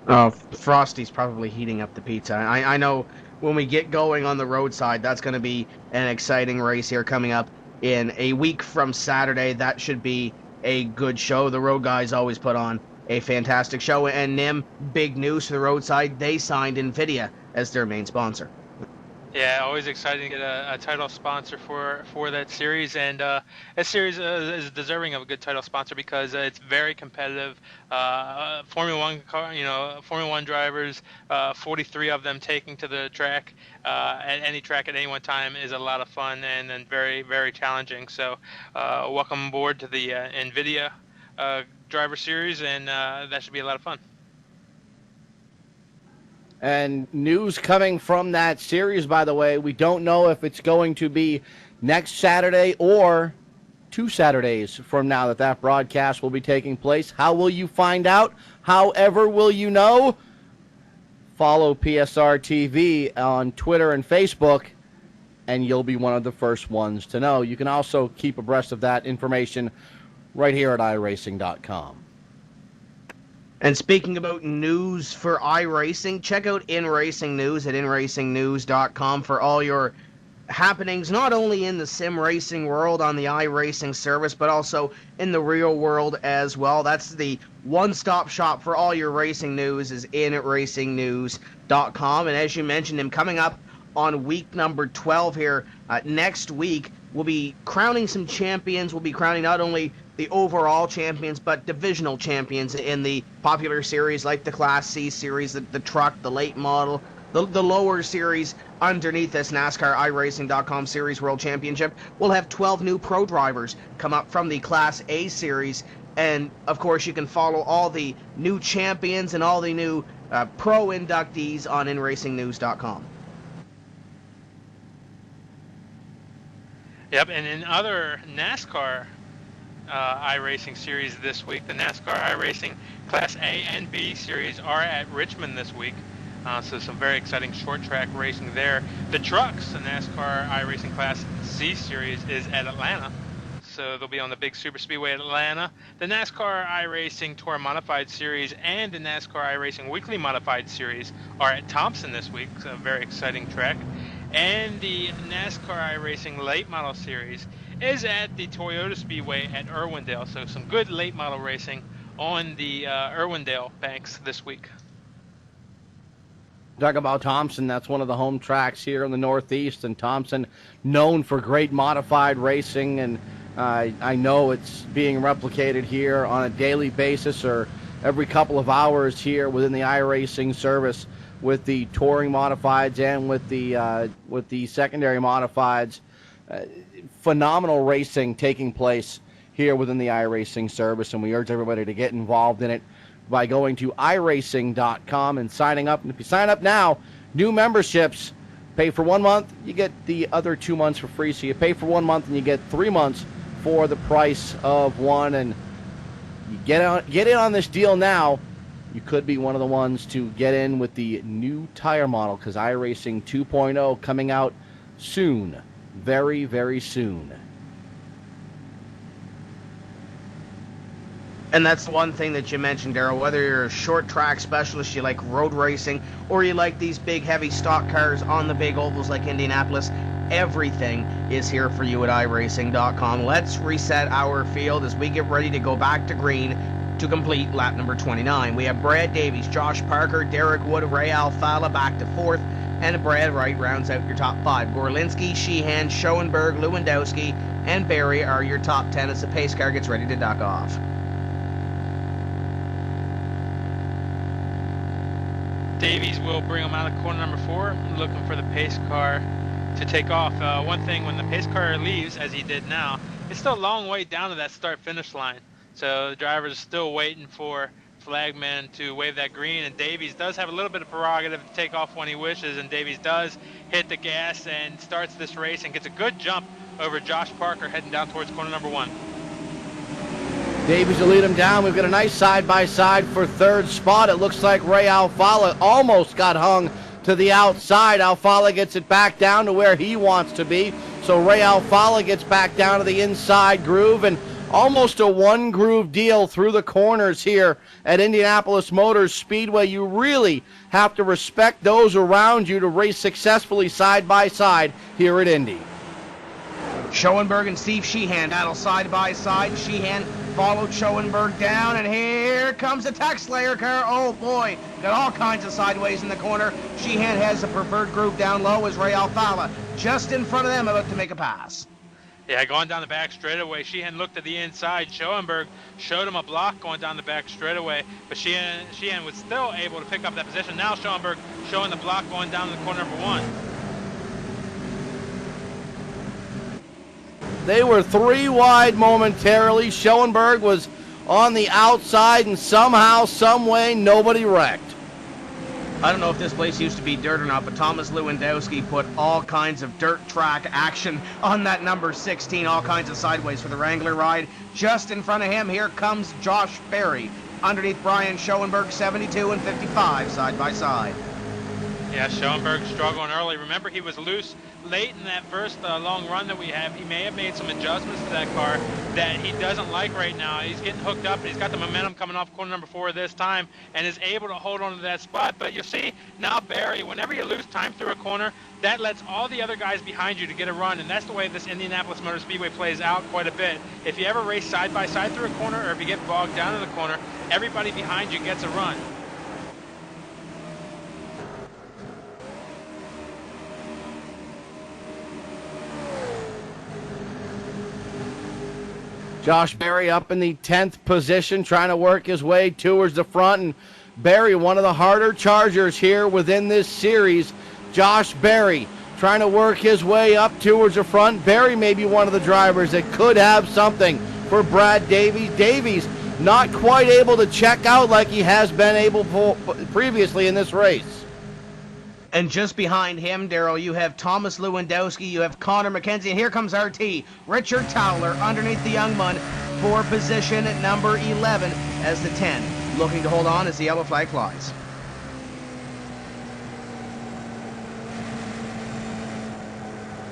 Oh, Frosty's probably heating up the pizza. I know when we get going on the roadside, that's going to be an exciting race here coming up in a week from Saturday. That should be a good show. The road guys always put on a fantastic show. And Nim, big news for the roadside, they signed NVIDIA as their main sponsor. Yeah, always exciting to get a title sponsor for that series, and that series is deserving of a good title sponsor because it's very competitive. Formula One car, Formula One drivers, 43 of them taking to the track at any track at any one time is a lot of fun and very, very challenging. So, welcome aboard to the NVIDIA driver series, and that should be a lot of fun. And news coming from that series, by the way, we don't know if it's going to be next Saturday or 2 Saturdays from now that broadcast will be taking place. How will you find out? However will you know? Follow PSR TV on Twitter and Facebook and you'll be one of the first ones to know. You can also keep abreast of that information right here at iRacing.com. And speaking about news for iRacing, check out InRacing News at InRacingNews.com for all your happenings, not only in the sim racing world on the iRacing service, but also in the real world as well. That's the one-stop shop for all your racing news, is InRacingNews.com. And as you mentioned, him coming up on week number 12 here next week, we'll be crowning some champions. We'll be crowning not only the overall champions, but divisional champions in the popular series like the Class C series, the truck, the late model, the lower series underneath this NASCAR iRacing.com Series World Championship. We'll have 12 new pro drivers come up from the Class A series. And, of course, you can follow all the new champions and all the new pro inductees on InRacingNews.com. Yep, and in other NASCAR iRacing series this week, the NASCAR iRacing Class A and B series are at Richmond this week. So some very exciting short track racing there. The trucks, the NASCAR iRacing Class C series, is at Atlanta. So they'll be on the big super speedway at Atlanta. The NASCAR iRacing Tour Modified Series and the NASCAR iRacing Weekly Modified Series are at Thompson this week. So a very exciting track. And the NASCAR iRacing Late Model Series is at the Toyota Speedway at Irwindale. So some good late model racing on the Irwindale banks this week. Talk about Thompson, that's one of the home tracks here in the Northeast, and Thompson known for great modified racing, and I know it's being replicated here on a daily basis or every couple of hours here within the iRacing service with the touring modifieds and with the secondary modifieds. Phenomenal racing taking place here within the iRacing service, and we urge everybody to get involved in it by going to iRacing.com and signing up. And if you sign up now, new memberships, pay for 1 month, you get the other 2 months for free. So you pay for 1 month and you get 3 months for the price of one. And you get in on this deal now. You could be one of the ones to get in with the new tire model, because iRacing 2.0 coming out soon, very, very soon. And that's the one thing that you mentioned, Darryl. Whether you're a short track specialist, you like road racing, or you like these big, heavy stock cars on the big ovals like Indianapolis, everything is here for you at iRacing.com. Let's reset our field as we get ready to go back to green to complete lap number 29. We have Brad Davies, Josh Parker, Derek Wood, Ray Alfala back to fourth, and Brad Wright rounds out your top five. Gorlinski, Sheehan, Schoenberg, Lewandowski, and Barry are your top 10 as the pace car gets ready to duck off. Davies will bring him out of corner number 4, looking for the pace car to take off. One thing, when the pace car leaves, as he did now, it's still a long way down to that start-finish line. So the driver is still waiting for flagman to wave that green, and Davies does have a little bit of prerogative to take off when he wishes, and Davies does hit the gas and starts this race and gets a good jump over Josh Parker heading down towards corner number 1. Davies will lead him down. We've got a nice side-by-side for third spot. It looks like Ray Alfala almost got hung to the outside. Alfala gets it back down to where he wants to be. So Ray Alfala gets back down to the inside groove, and almost a one-groove deal through the corners here at Indianapolis Motor Speedway. You really have to respect those around you to race successfully side-by-side here at Indy. Schoenberg and Steve Sheehan battle side by side. Sheehan followed Schoenberg down, and here comes the Tech Slayer car. Oh boy, got all kinds of sideways in the corner. Sheehan has the preferred groove down low as Ray Alfala just in front of them, about to make a pass. Yeah, going down the back straightaway. Sheehan looked to the inside. Schoenberg showed him a block going down the back straightaway, but Sheehan was still able to pick up that position. Now Schoenberg showing the block going down to the corner number 1. They were 3 wide momentarily. Schoenberg was on the outside, and somehow, some way, nobody wrecked. I don't know if this place used to be dirt or not, but Thomas Lewandowski put all kinds of dirt track action on that number 16, all kinds of sideways for the Wrangler ride. Just in front of him, here comes Josh Berry. Underneath Brian Schoenberg, 72 and 55, side by side. Yeah, Schoenberg struggling early. Remember, he was loose late in that first long run that we have. He may have made some adjustments to that car that he doesn't like right now. He's getting hooked up. He's got the momentum coming off corner number 4 this time and is able to hold on to that spot. But you see now, Barry, whenever you lose time through a corner, that lets all the other guys behind you to get a run, and that's the way this Indianapolis Motor Speedway plays out quite a bit. If you ever race side by side through a corner, or if you get bogged down in the corner, everybody behind you gets a run. Josh Berry up in the 10th position, trying to work his way towards the front. And Berry, one of the harder chargers here within this series. Josh Berry trying to work his way up towards the front. Berry may be one of the drivers that could have something for Brad Davies. Davies not quite able to check out like he has been able previously in this race. And just behind him, Daryl, you have Thomas Lewandowski, you have Connor McKenzie, and here comes RT, Richard Towler, underneath the young man for position at number 11 as the 10, looking to hold on as the yellow flag flies.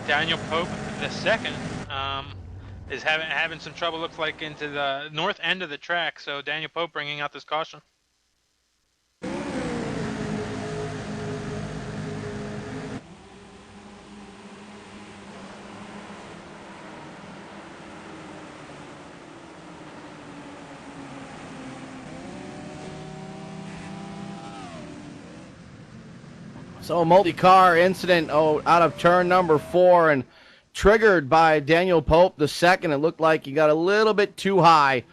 Daniel Pope, the second, is having some trouble, looks like, into the north end of the track, so Daniel Pope bringing out this caution. So a multi-car incident out of turn number 4 and triggered by Daniel Pope the second. It looked like he got a little bit too high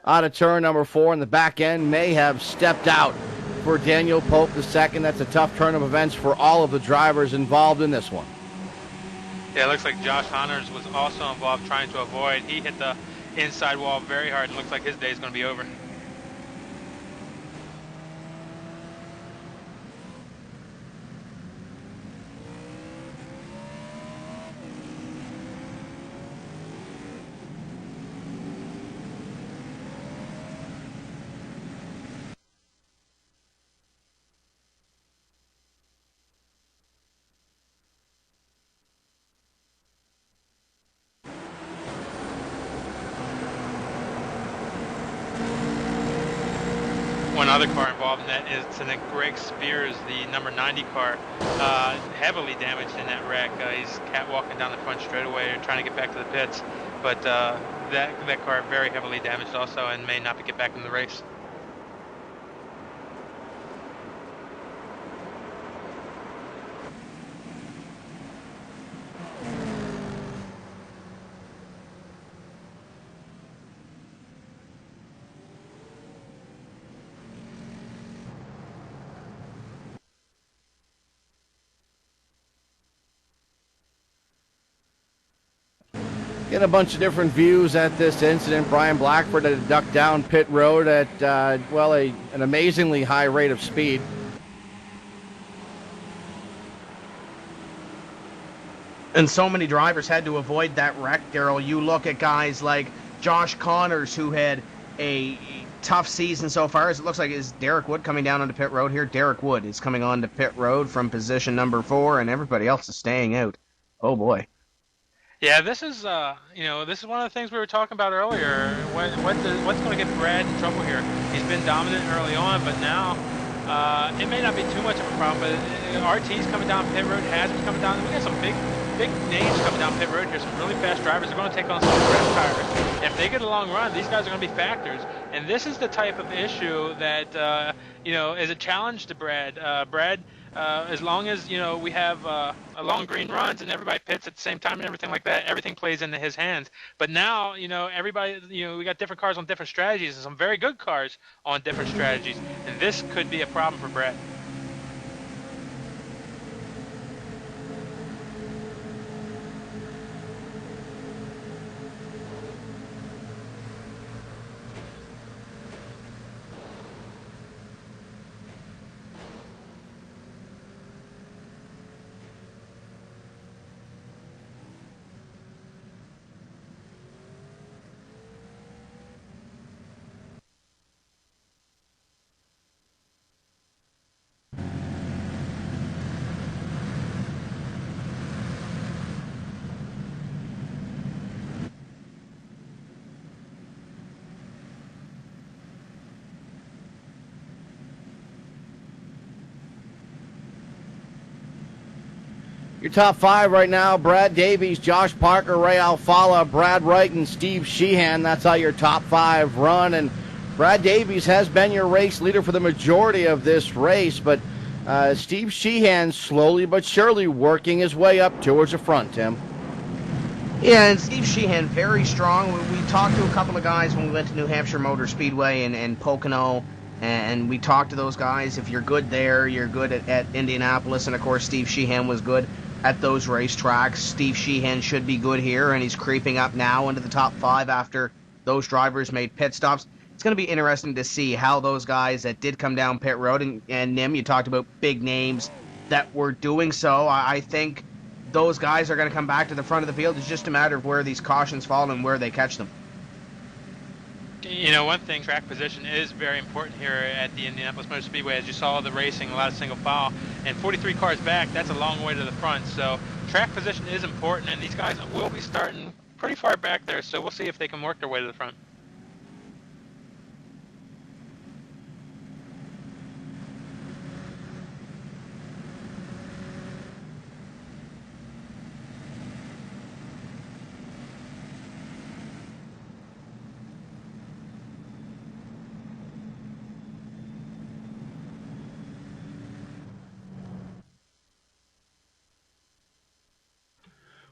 out of turn number 4, and the back end may have stepped out for Daniel Pope the second. That's a tough turn of events for all of the drivers involved in this one. Yeah, it looks like Josh Honners was also involved trying to avoid. He hit the inside wall very hard and looks like his day is going to be over. One other car involved in that incident, Greg Spears, the number 90 car, heavily damaged in that wreck. He's catwalking down the front straightaway and trying to get back to the pits, but that car very heavily damaged also and may not get back in the race. Get a bunch of different views at this incident. Brian Blackford had to duck down pit road at, an amazingly high rate of speed. And so many drivers had to avoid that wreck, Daryl. You look at guys like Josh Connors, who had a tough season so far. As it looks like, is Derek Wood coming down onto pit road here? Derek Wood is coming on to pit road from position number 4, and everybody else is staying out. Oh boy. Yeah, this is this is one of the things we were talking about earlier. What's going to get Brad in trouble here? He's been dominant early on, but now it may not be too much of a problem. But RT's coming down pit road, Hazard's coming down. We got some big names coming down pit road here. Some really fast drivers are going to take on some Brad tires. If they get a long run, these guys are going to be factors. And this is the type of issue that is a challenge to Brad. Brad. As long as we have long green runs and everybody pits at the same time and everything like that, everything plays into his hands. But now everybody we got different cars on different strategies and some very good cars on different strategies, and this could be a problem for Brad. Your top 5 right now: Brad Davies, Josh Parker, Ray Alfala, Brad Wright, and Steve Sheehan. That's how your top 5 run. And Brad Davies has been your race leader for the majority of this race, but Steve Sheehan slowly but surely working his way up towards the front, Tim. Yeah, and Steve Sheehan, very strong. We talked to a couple of guys when we went to New Hampshire Motor Speedway and Pocono, and we talked to those guys. If you're good there, you're good at Indianapolis, and of course Steve Sheehan was good at those racetracks. Steve Sheehan should be good here, and he's creeping up now into the top 5 after those drivers made pit stops. It's going to be interesting to see how those guys that did come down pit road, and Nim, you talked about big names that were doing so. I think those guys are going to come back to the front of the field. It's just a matter of where these cautions fall and where they catch them. You know, one thing, track position is very important here at the Indianapolis Motor Speedway. As you saw the racing, a lot of single file, and 43 cars back, that's a long way to the front. So track position is important, and these guys will be starting pretty far back there. So we'll see if they can work their way to the front.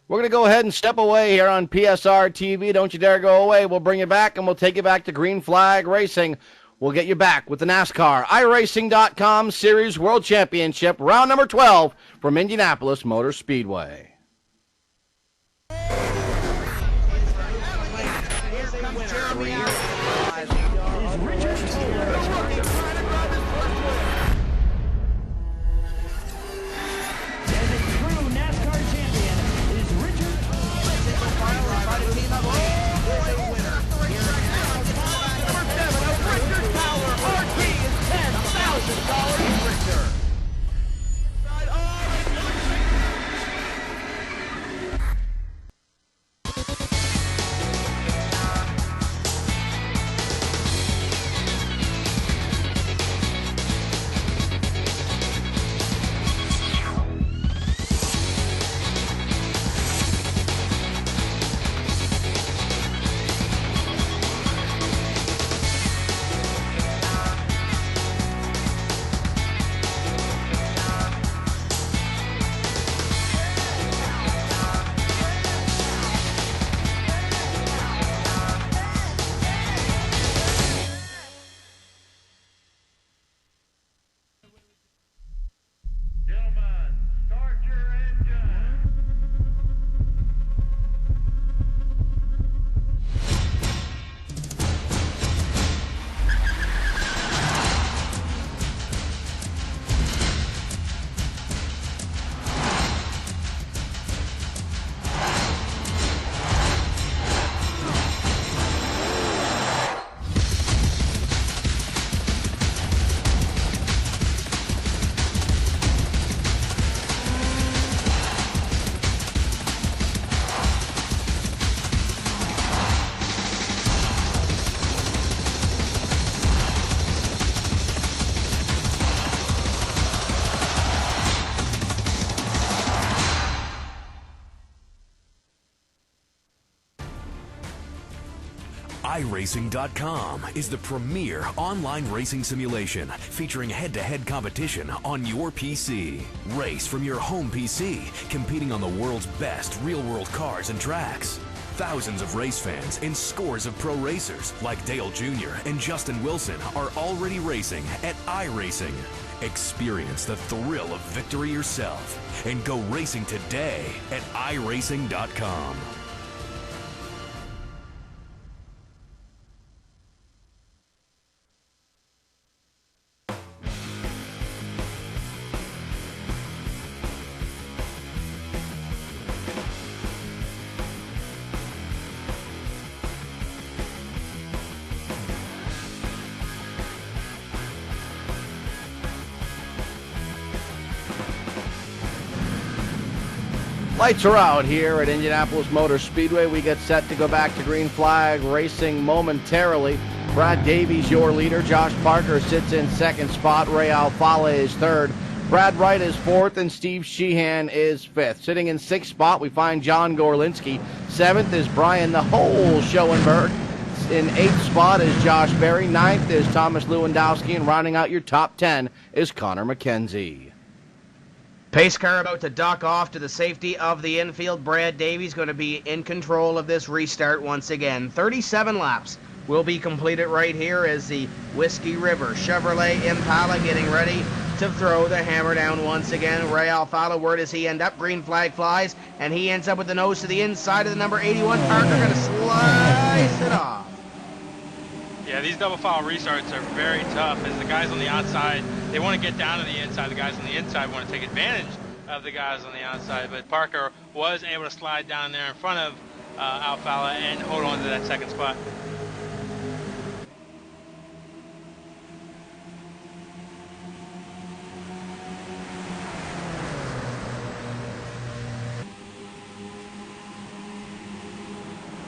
We're going to go ahead and step away here on PSR TV. Don't you dare go away. We'll bring you back, and we'll take you back to Green Flag Racing. We'll get you back with the NASCAR iRacing.com Series World Championship, round number 12 from Indianapolis Motor Speedway. iRacing.com is the premier online racing simulation featuring head-to-head competition on your PC. Race from your home PC, competing on the world's best real-world cars and tracks. Thousands of race fans and scores of pro racers like Dale Jr. and Justin Wilson are already racing at iRacing. Experience the thrill of victory yourself and go racing today at iRacing.com. Lights are out here at Indianapolis Motor Speedway. We get set to go back to Green Flag Racing momentarily. Brad Davies, your leader. Josh Parker sits in second spot. Ray Alfala is third. Brad Wright is 4th, and Steve Sheehan is 5th. Sitting in 6th spot, we find John Gorlinski. 7th is Brian the Hole Schoenberg. In 8th spot is Josh Berry. 9th is Thomas Lewandowski, and rounding out your top 10 is Connor McKenzie. Pace car about to duck off to the safety of the infield. Brad Davies going to be in control of this restart once again. 37 laps will be completed right here as the Whiskey River Chevrolet Impala getting ready to throw the hammer down once again. Ray Alfala, where does he end up? Green flag flies, and he ends up with the nose to the inside of the number 81. Parker going to slice it off. Yeah, these double file restarts are very tough as the guys on the outside, they want to get down to the inside. The guys on the inside want to take advantage of the guys on the outside, but Parker was able to slide down there in front of Alfala and hold on to that second spot.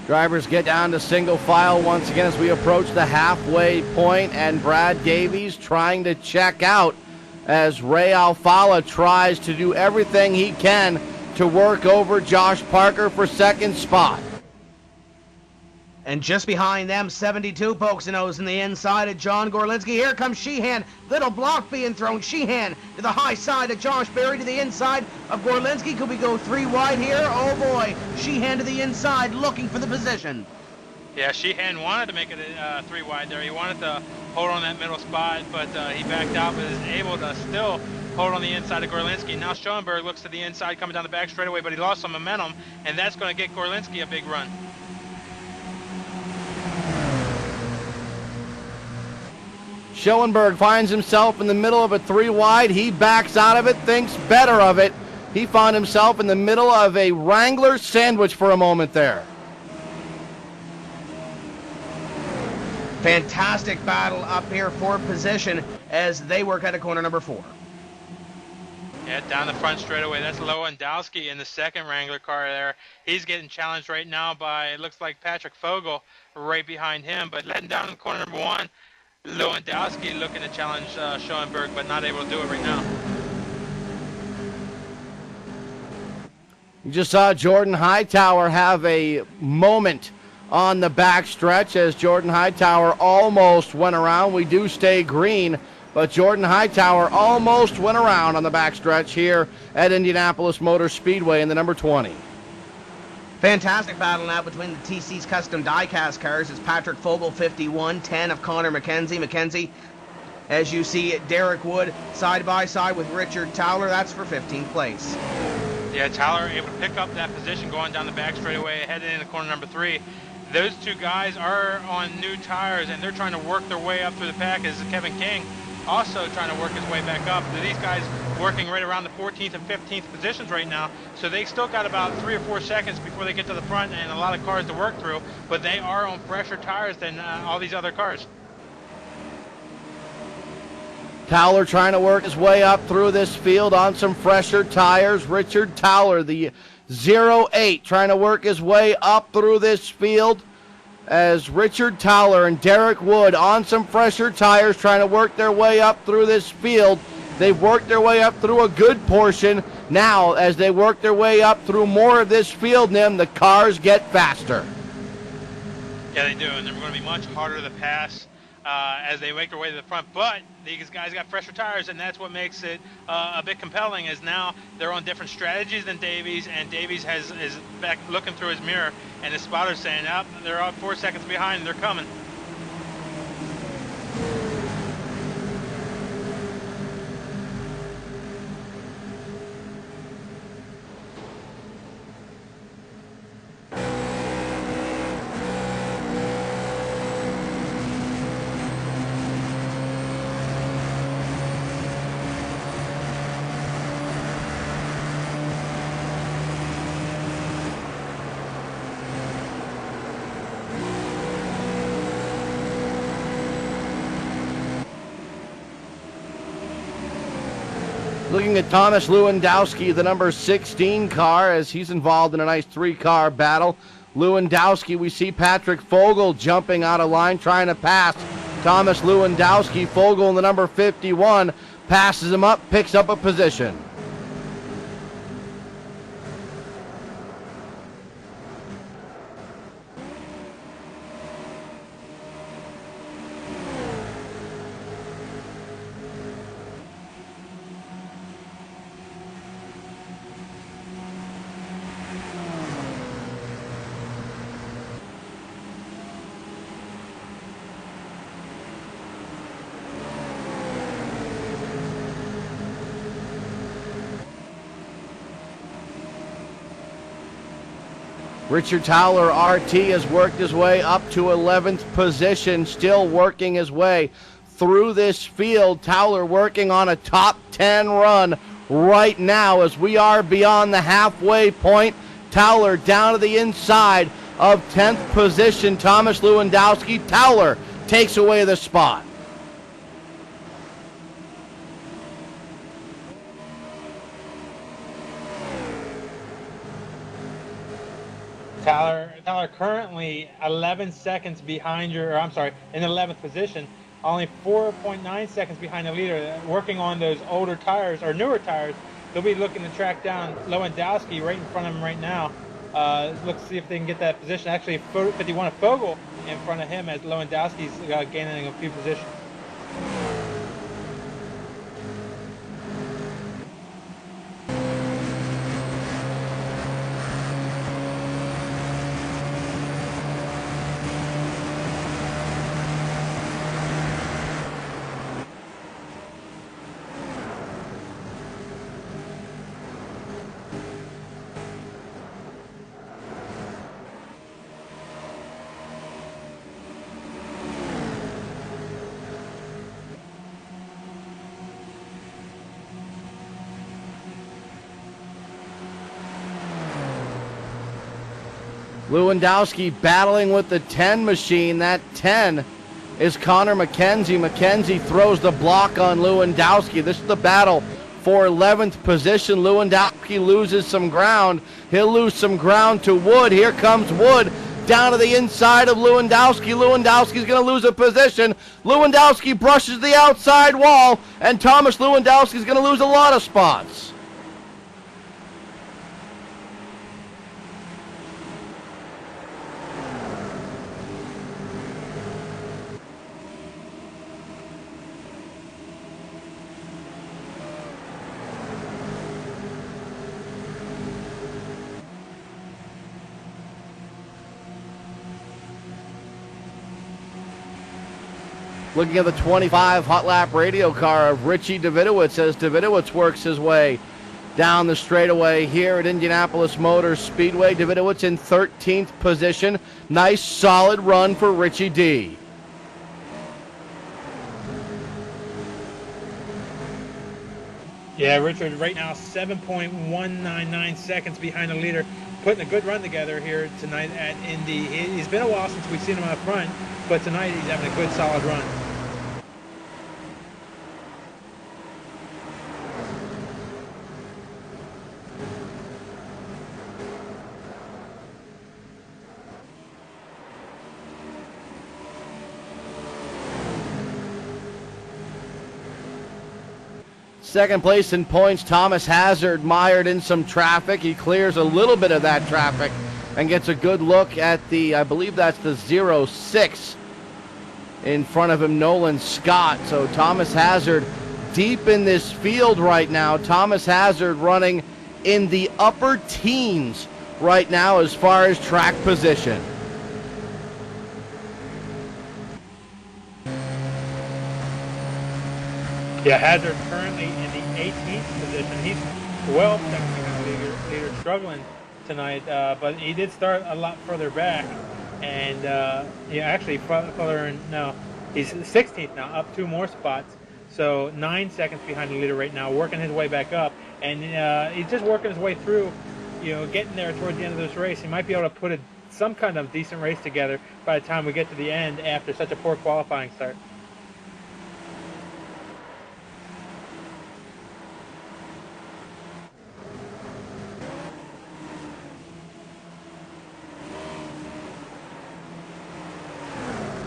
Drivers get down to single file once again as we approach the halfway point, and Brad Davies trying to check out as Ray Alfala tries to do everything he can to work over Josh Parker for second spot. And just behind them, 72 pokes a nose in the inside of John Gorlinski. Here comes Sheehan. Little block being thrown. Sheehan to the high side of Josh Berry to the inside of Gorlinski. Could we go 3 wide here? Oh boy. Sheehan to the inside looking for the position. Yeah, Sheehan wanted to make it 3 wide there. He wanted to hold on that middle spot, but he backed out, but is able to still hold on the inside of Gorlinski. Now Schoenberg looks to the inside coming down the back straightaway, but he lost some momentum, and that's going to get Gorlinski a big run. Schoenberg finds himself in the middle of a 3 wide. He backs out of it, thinks better of it. He found himself in the middle of a Wrangler sandwich for a moment there. Fantastic battle up here for position as they work at a corner number 4. Yeah, down the front straightaway. That's Lewandowski in the second Wrangler car there. He's getting challenged right now by, it looks like Patrick Fogel right behind him, but letting down in corner number 1. Lewandowski looking to challenge Schoenberg, but not able to do it right now. You just saw Jordan Hightower have a moment on the backstretch as Jordan Hightower almost went around. We do stay green, but Jordan Hightower almost went around on the backstretch here at Indianapolis Motor Speedway in the number 20. Fantastic battle now between the TC's custom diecast cars. It's Patrick Fogel 51, 10 of Connor McKenzie. McKenzie, as you see, Derek Wood side by side with Richard Towler. That's for 15th place. Yeah, Towler able to pick up that position going down the back straightaway, heading into corner number 3. Those two guys are on new tires, and they're trying to work their way up through the pack as Kevin King also trying to work his way back up. These guys working right around the 14th and 15th positions right now, so they still got about 3 or 4 seconds before they get to the front and a lot of cars to work through, but they are on fresher tires than all these other cars. Towler trying to work his way up through this field on some fresher tires. Richard Towler, the 08, trying to work his way up through this field as Richard Towler and Derek Wood on some fresher tires trying to work their way up through this field. They've worked their way up through a good portion. Now, as they work their way up through more of this field, Nim, the cars get faster. Yeah, they do, and they're going to be much harder to pass as they make their way to the front, but these guys got fresher tires, and that's what makes it a bit compelling, is now they're on different strategies than Davies, and Davies is back looking through his mirror, and his spotter's saying, oh, they're up 4 seconds behind, and they're coming. Looking at Thomas Lewandowski, the number 16 car, as he's involved in a nice 3-car battle. Lewandowski, we see Patrick Fogel jumping out of line, trying to pass Thomas Lewandowski. Fogel in the number 51 passes him up, picks up a position. Richard Towler, RT, has worked his way up to 11th position, still working his way through this field. Towler working on a top 10 run right now as we are beyond the halfway point. Towler down to the inside of 10th position. Thomas Lewandowski. Towler takes away the spot. Towler currently 11 seconds behind in 11th position, only 4.9 seconds behind the leader. Working on those older tires, or newer tires, they'll be looking to track down Lewandowski right in front of him right now. Let's see if they can get that position. Actually, 51 of Fogel in front of him as Lewandowski's gaining a few positions. Lewandowski battling with the 10 machine. That 10 is Connor McKenzie. McKenzie throws the block on Lewandowski. This is the battle for 11th position. Lewandowski loses some ground. He'll lose some ground to Wood. Here comes Wood down to the inside of Lewandowski. Lewandowski's going to lose a position. Lewandowski brushes the outside wall, and Thomas Lewandowski's going to lose a lot of spots. Looking at the 25 hot lap radio car of Richie Davidowitz as Davidowitz works his way down the straightaway here at Indianapolis Motor Speedway. Davidowitz in 13th position. Nice solid run for Richie D. Yeah, Richard right now 7.199 seconds behind the leader, putting a good run together here tonight at Indy. He's been a while since we've seen him out front, but tonight he's having a good solid run. Second place in points, Thomas Hazard, mired in some traffic. He clears a little bit of that traffic and gets a good look at the, I believe that's the 06 in front of him, Nolan Scott. So Thomas Hazard deep in this field right now. Thomas Hazard running in the upper teens right now as far as track position. Yeah, Hazard currently in the 18th position. He's 12 seconds behind the leader, struggling tonight, but he did start a lot further back, and actually further in, no, he's 16th now, up 2 more spots, so 9 seconds behind the leader right now, working his way back up, and he's just working his way through, getting there towards the end of this race. He might be able to put some kind of decent race together by the time we get to the end after such a poor qualifying start.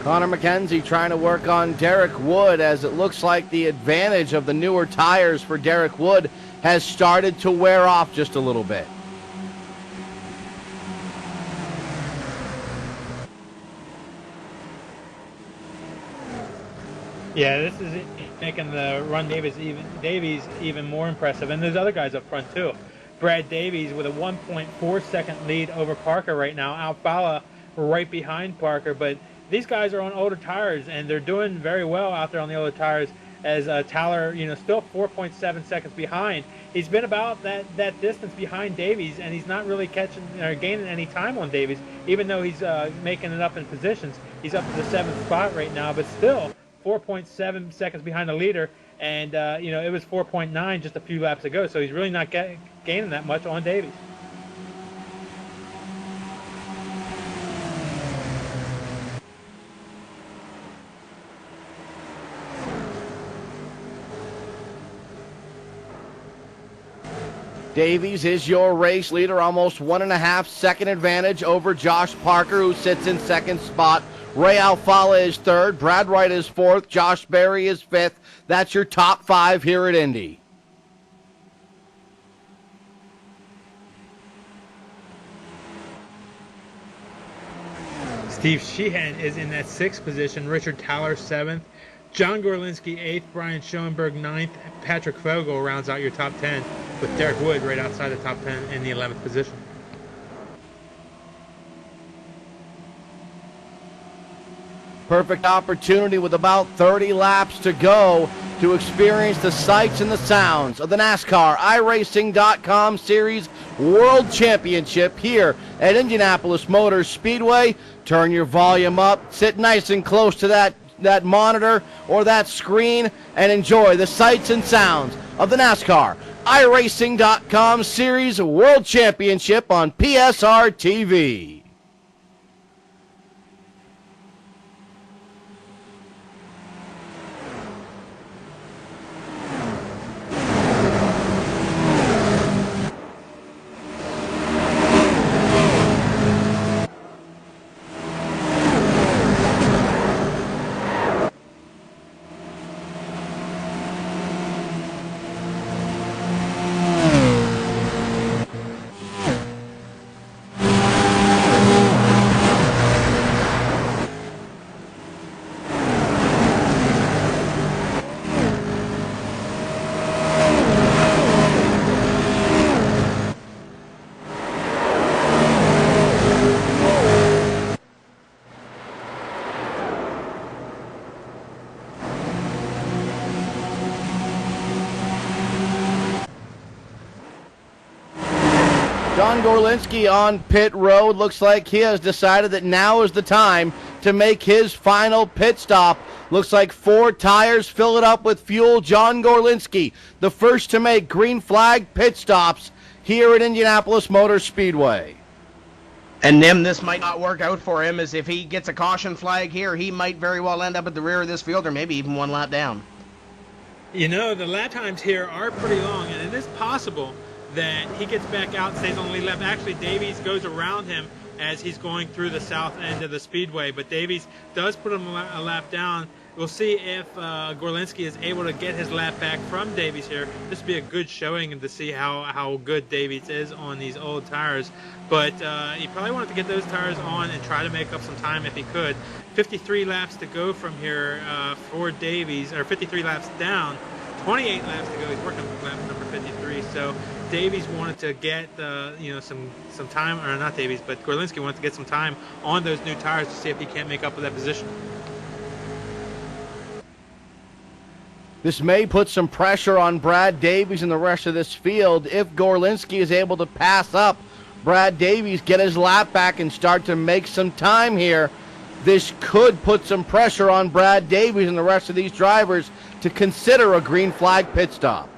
Connor McKenzie trying to work on Derek Wood, as it looks like the advantage of the newer tires for Derek Wood has started to wear off just a little bit. Yeah, this is making the run Davies even more impressive, and there's other guys up front too. Brad Davies with a 1.4 second lead over Parker right now. Alfala right behind Parker, but these guys are on older tires, and they're doing very well out there on the older tires. As Tyler, still 4.7 seconds behind. He's been about that distance behind Davies, and he's not really catching or gaining any time on Davies, even though he's making it up in positions. He's up to the 7th spot right now, but still 4.7 seconds behind the leader, and it was 4.9 just a few laps ago, so he's really not gaining that much on Davies. Davies is your race leader, almost 1.5 second advantage over Josh Parker, who sits in 2nd spot. Ray Alfala is 3rd, Brad Wright is 4th, Josh Berry is 5th. That's your top 5 here at Indy. Steve Sheehan is in that 6th position, Richard Tyler 7th, John Gorlinski 8th, Brian Schoenberg 9th, Patrick Fogel rounds out your top 10, with Derek Wood right outside the top 10 in the 11th position. Perfect opportunity with about 30 laps to go to experience the sights and the sounds of the NASCAR iRacing.com Series World Championship here at Indianapolis Motor Speedway. Turn your volume up, sit nice and close to that monitor or that screen, and enjoy the sights and sounds of the NASCAR iRacing.com Series World Championship on PSR TV. John Gorlinski on pit road. Looks like he has decided that now is the time to make his final pit stop. Looks like 4 tires, fill it up with fuel. John Gorlinski, the first to make green flag pit stops here at Indianapolis Motor Speedway. And Nim, this might not work out for him, as if he gets a caution flag here, he might very well end up at the rear of this field, or maybe even 1 lap down. The lap times here are pretty long, and it is possible that he gets back out, stays on the lead lap. Actually, Davies goes around him as he's going through the south end of the speedway, but Davies does put him a lap down. We'll see if Gorlinski is able to get his lap back from Davies here. This would be a good showing to see how good Davies is on these old tires. But he probably wanted to get those tires on and try to make up some time if he could. 53 laps to go from here for Davies, or 53 laps down. 28 laps to go. He's working on lap number 53. So Davies wanted to get some time, or not Davies, but Gorlinski wanted to get some time on those new tires to see if he can't make up with that position. This may put some pressure on Brad Davies and the rest of this field. If Gorlinski is able to pass up Brad Davies, get his lap back, and start to make some time here, this could put some pressure on Brad Davies and the rest of these drivers to consider a green flag pit stop.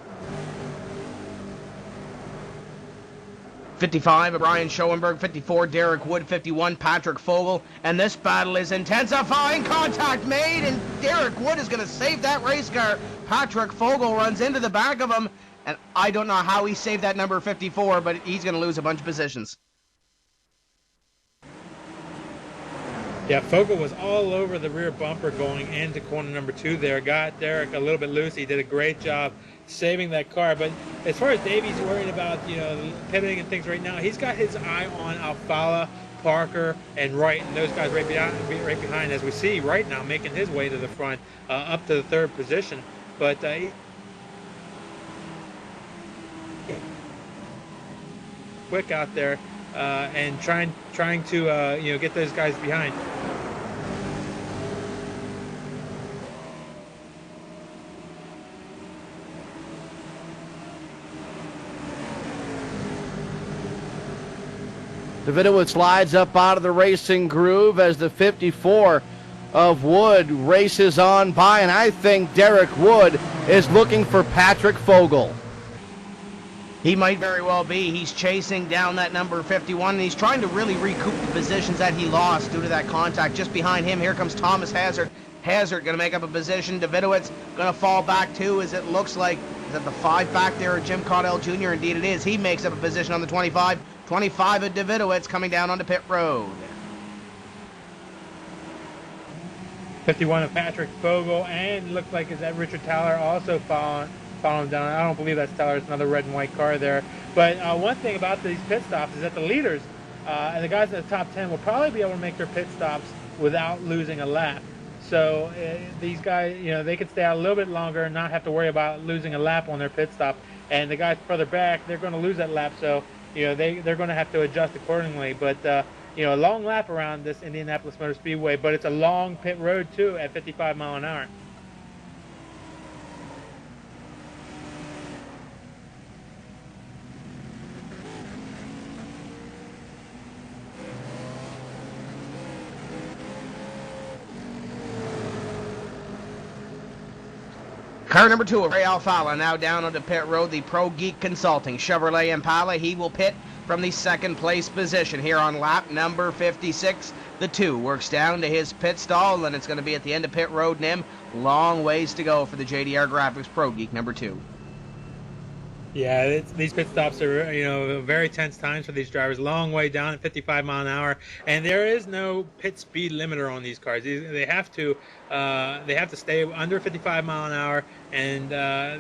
55, Brian Schoenberg. 54, Derek Wood. 51, Patrick Fogel. And this battle is intensifying. Contact made, and Derek Wood is going to save that race car. Patrick Fogel runs into the back of him, and I don't know how he saved that number 54, but he's going to lose a bunch of positions. Yeah, Fogel was all over the rear bumper going into corner number 2 there. Got Derek a little bit loose. He did a great job saving that car. But as far as Davies worried about, pivoting and things right now, he's got his eye on Alfala, Parker, and Wright, and those guys right behind, as we see right now, making his way to the front, up to the 3rd position. But quick out there and trying to get those guys behind. Davidowitz slides up out of the racing groove as the 54 of Wood races on by, and I think Derek Wood is looking for Patrick Fogel. He might very well be. He's chasing down that number 51, and he's trying to really recoup the positions that he lost due to that contact. Just behind him, here comes Thomas Hazard. Hazard going to make up a position. Davidowitz going to fall back too, as it looks like. Is that the 5 back there, Jim Caudell Jr.? Indeed it is. He makes up a position on the 25. 25 of Davidowitz coming down onto pit road. 51 of Patrick Fogel, and looks like is that Richard Towler also following down. I don't believe that's Towler. It's another red and white car there. But one thing about these pit stops is that the leaders and the guys in the top 10 will probably be able to make their pit stops without losing a lap. So these guys, they can stay out a little bit longer and not have to worry about losing a lap on their pit stop. And the guys further back, they're going to lose that lap. So they're going to have to adjust accordingly. But a long lap around this Indianapolis Motor Speedway, but it's a long pit road too at 55 mile an hour. Car number 2 of Ray Alfala now down onto pit road, the Pro Geek Consulting Chevrolet Impala. He will pit from the 2nd place position here on lap number 56. The 2 works down to his pit stall, and it's going to be at the end of pit road, Nim. Long ways to go for the JDR Graphics Pro Geek number 2. Yeah, these pit stops are, very tense times for these drivers. Long way down at 55 mile an hour, and there is no pit speed limiter on these cars. They have to stay under 55 mile an hour, and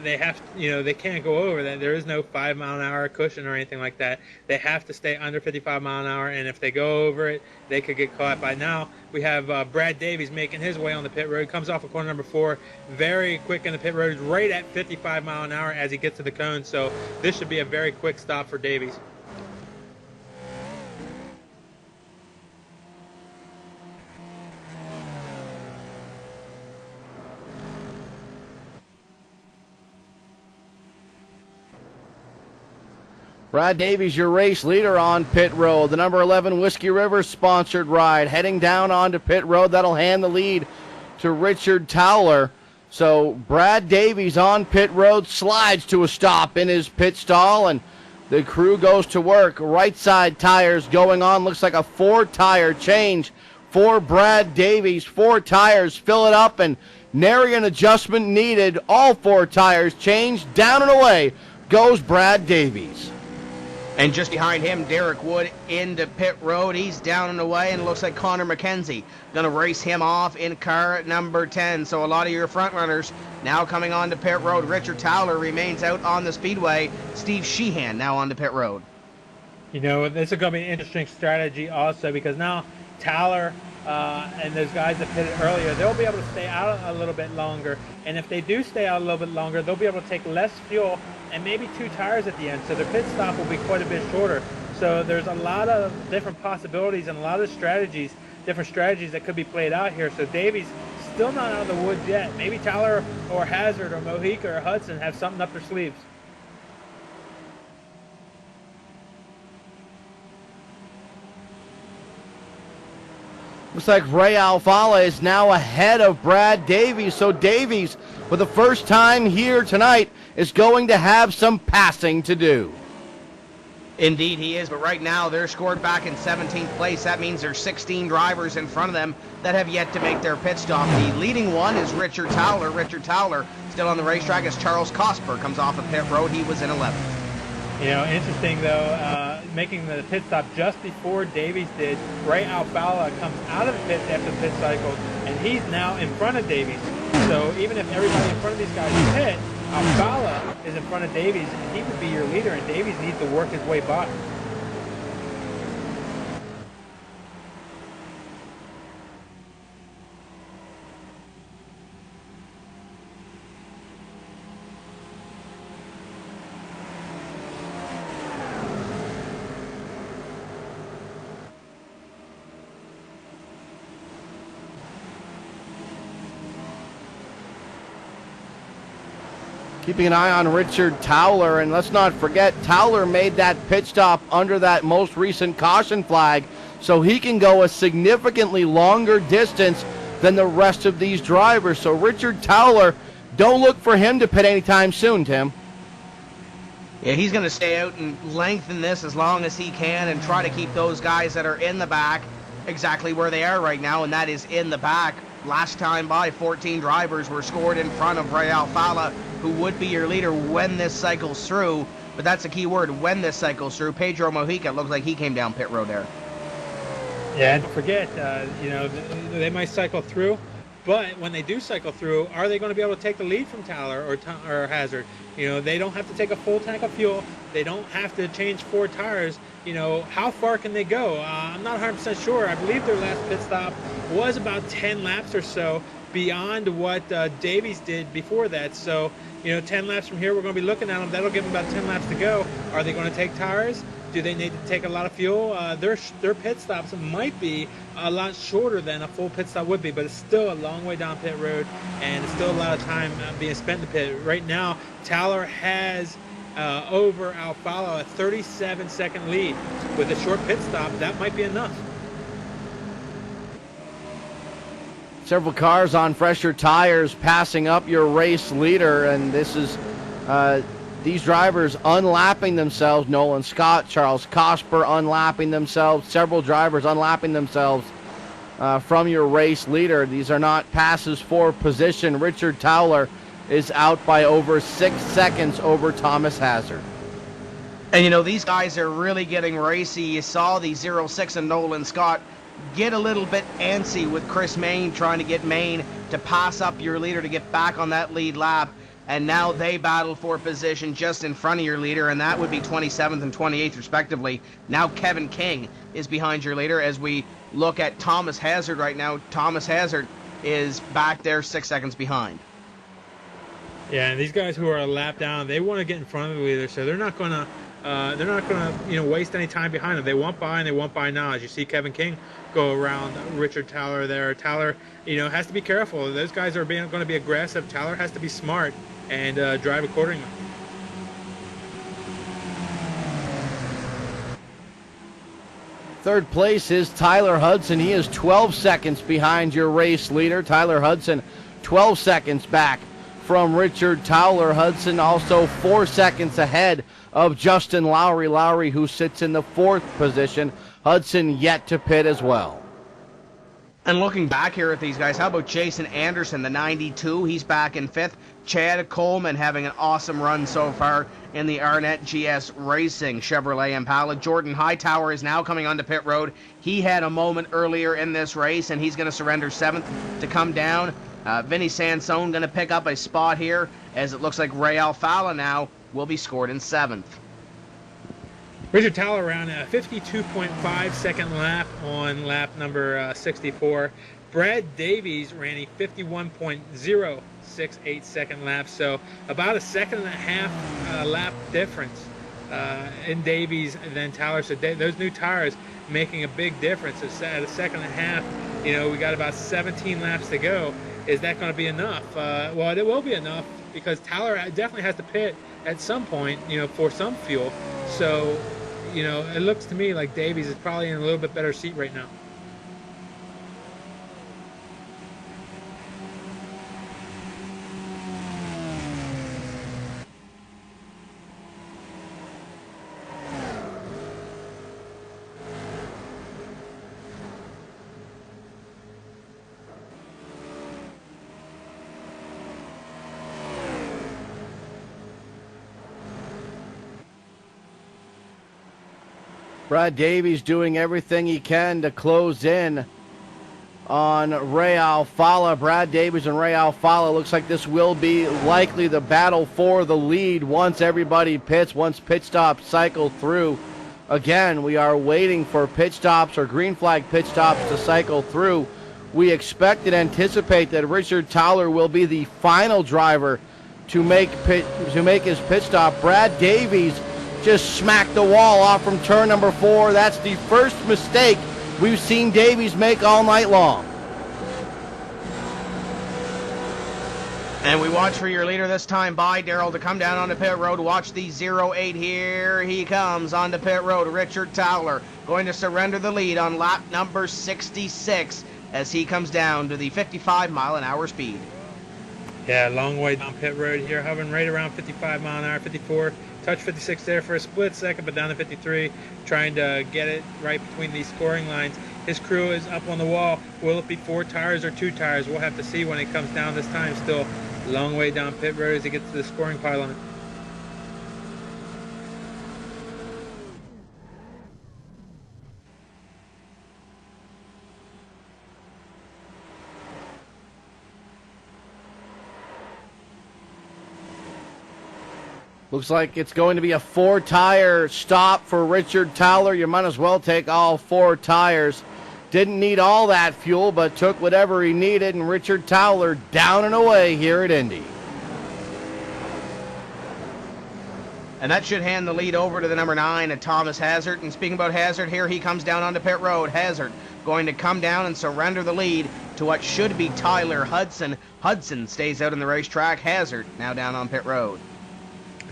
they can't go over that. There is no 5 mile an hour cushion or anything like that. They have to stay under 55 mile an hour, and if they go over it, they could get caught. By now, we have Brad Davies making his way on the pit road. Comes off of corner number 4, very quick in the pit road, right at 55 mile an hour as he gets to the cone. So this should be a very quick stop for Davies. Brad Davies, your race leader on pit road. The number 11 Whiskey River sponsored ride heading down onto pit road. That'll hand the lead to Richard Towler. So Brad Davies on pit road slides to a stop in his pit stall, and the crew goes to work. Right side tires going on. Looks like a 4-tire change for Brad Davies. 4 tires, fill it up, and nary an adjustment needed. All 4 tires changed. Down and away goes Brad Davies. And just behind him, Derek Wood into pit road. He's down and away, and it looks like Connor McKenzie going to race him off in car number 10. So a lot of your front runners now coming on to pit road. Richard Towler remains out on the speedway. Steve Sheehan now on to pit road. This is going to be an interesting strategy also, because now Towler and those guys that pitted earlier, they'll be able to stay out a little bit longer. And if they do stay out a little bit longer, they'll be able to take less fuel and maybe 2 tires at the end. So their pit stop will be quite a bit shorter. So there's a lot of different possibilities and a lot of different strategies that could be played out here. So Davies still not out of the woods yet. Maybe Towler or Hazard or Mojica or Hudson have something up their sleeves. Looks like Ray Alfala is now ahead of Brad Davies. So Davies, for the first time here tonight, is going to have some passing to do. Indeed he is, but right now they're scored back in 17th place. That means there's 16 drivers in front of them that have yet to make their pit stop. The leading one is Richard Towler. Richard Towler still on the racetrack as Charles Cosper comes off of pit road. He was in 11th. Interesting though, making the pit stop just before Davies did. Ray Alfala comes out of the pits after the pit cycle, and he's now in front of Davies. So even if everybody in front of these guys pit, Alfala is in front of Davies, and he would be your leader, and Davies needs to work his way by. Keeping an eye on Richard Towler, and let's not forget, Towler made that pit stop under that most recent caution flag, so he can go a significantly longer distance than the rest of these drivers. So Richard Towler, don't look for him to pit anytime soon, Tim. Yeah, he's going to stay out and lengthen this as long as he can and try to keep those guys that are in the back exactly where they are right now, and that is in the back. Last time by, 14 drivers were scored in front of Ray Alfala, who would be your leader when this cycles through. But that's a key word, when this cycles through. Pedro Mojica looks like he came down pit road there. Yeah, and don't forget, they might cycle through, but when they do cycle through, are they going to be able to take the lead from Towler or Hazard? They don't have to take a full tank of fuel. They don't have to change 4 tires. How far can they go? I'm not 100% sure. I believe their last pit stop was about 10 laps or so beyond what Davies did before that. So, 10 laps from here, we're going to be looking at them. That'll give them about 10 laps to go. Are they going to take tires? Do they need to take a lot of fuel? Their pit stops might be a lot shorter than a full pit stop would be, but it's still a long way down pit road, and it's still a lot of time being spent in the pit. Right now, Towler has over Alfala a 37-second lead. With a short pit stop, that might be enough. Several cars on fresher tires passing up your race leader, and this is these drivers unlapping themselves. Nolan Scott, Charles Cosper unlapping themselves. Several drivers unlapping themselves from your race leader. These are not passes for position. Richard Towler is out by over 6 seconds over Thomas Hazard. And these guys are really getting racy. You saw the 06 and Nolan Scott get a little bit antsy with Chris Mayne, trying to get Mayne to pass up your leader to get back on that lead lap. And now they battle for position just in front of your leader, and that would be 27th and 28th respectively. Now Kevin King is behind your leader. As we look at Thomas Hazard right now, Thomas Hazard is back there 6 seconds behind. Yeah, and these guys who are a lap down, they want to get in front of the leader, so they're not going to waste any time behind them. They want by, and they want by now. As you see Kevin King go around Richard Towler there. Towler, has to be careful. Those guys are going to be aggressive. Towler has to be smart and drive accordingly. Third place is Tyler Hudson. He is 12 seconds behind your race leader. Tyler Hudson, 12 seconds back from Richard Towler. Hudson also 4 seconds ahead of Justin Lowry. Lowry, who sits in the 4th position. Hudson yet to pit as well. And looking back here at these guys, how about Jason Anderson, the 92? He's back in 5th. Chad Coleman having an awesome run so far in the Arnett GS Racing Chevrolet Impala. Jordan Hightower is now coming onto pit road. He had a moment earlier in this race, and he's going to surrender 7th to come down. Vinny Sansone going to pick up a spot here, as it looks like Ray Alfala now will be scored in 7th. Richard Towler around a 52.5 second lap on lap number 64. Brad Davies ran a 51.068 second lap, so about a 1.5 lap difference in Davies and then Towler. So those new tires making a big difference. It's at a 1.5. We got about 17 laps to go. Is that going to be enough? Well, it will be enough, because Towler definitely has to pit at some point, for some fuel. So, it looks to me like Davies is probably in a little bit better seat right now. Brad Davies doing everything he can to close in on Ray Alfala. Brad Davies and Ray Alfala. Looks like this will be likely the battle for the lead once everybody pits, once pit stops cycle through. Again, we are waiting for pit stops or green flag pit stops to cycle through. We expect and anticipate that Richard Towler will be the final driver to make his pit stop. Brad Davies just smacked the wall off from turn number 4. That's the first mistake we've seen Davies make all night long. And we watch for your leader this time by Darrell to come down onto pit road. Watch the 08 here. He comes onto pit road. Richard Towler going to surrender the lead on lap number 66 as he comes down to the 55-mile-an-hour speed. Yeah, long way down pit road here, hovering right around 55 mile an hour, 54. Touch 56 there for a split second, but down to 53, trying to get it right between these scoring lines. His crew is up on the wall. Will it be 4 tires or 2 tires? We'll have to see when it comes down this time. Still long way down pit road as he gets to the scoring pylon. Looks like it's going to be a 4-tire stop for Richard Towler. You might as well take all 4 tires. Didn't need all that fuel, but took whatever he needed, and Richard Towler down and away here at Indy. And that should hand the lead over to the number 9 at Thomas Hazard. And speaking about Hazard, here he comes down onto pit road. Hazard going to come down and surrender the lead to what should be Tyler Hudson. Hudson stays out on the racetrack. Hazard now down on pit road.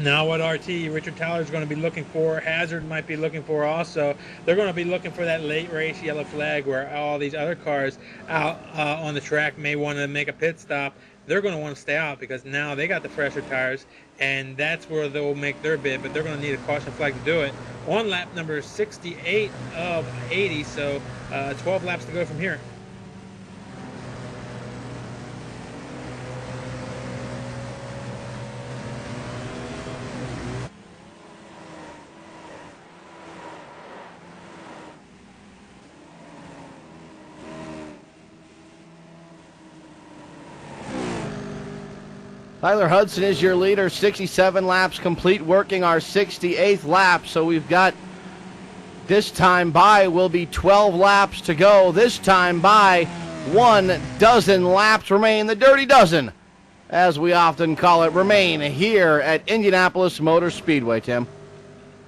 Now what Richard Towler is going to be looking for, Hazard might be looking for also. They're going to be looking for that late race yellow flag where all these other cars out on the track may want to make a pit stop. They're going to want to stay out because now they got the fresher tires, and that's where they'll make their bid, but they're going to need a caution flag to do it. On lap number 68 of 80, so 12 laps to go from here. Tyler Hudson is your leader, 67 laps complete, working our 68th lap. So we've got this time by will be 12 laps to go. This time by 12 laps remain. The Dirty Dozen, as we often call it, remain here at Indianapolis Motor Speedway, Tim.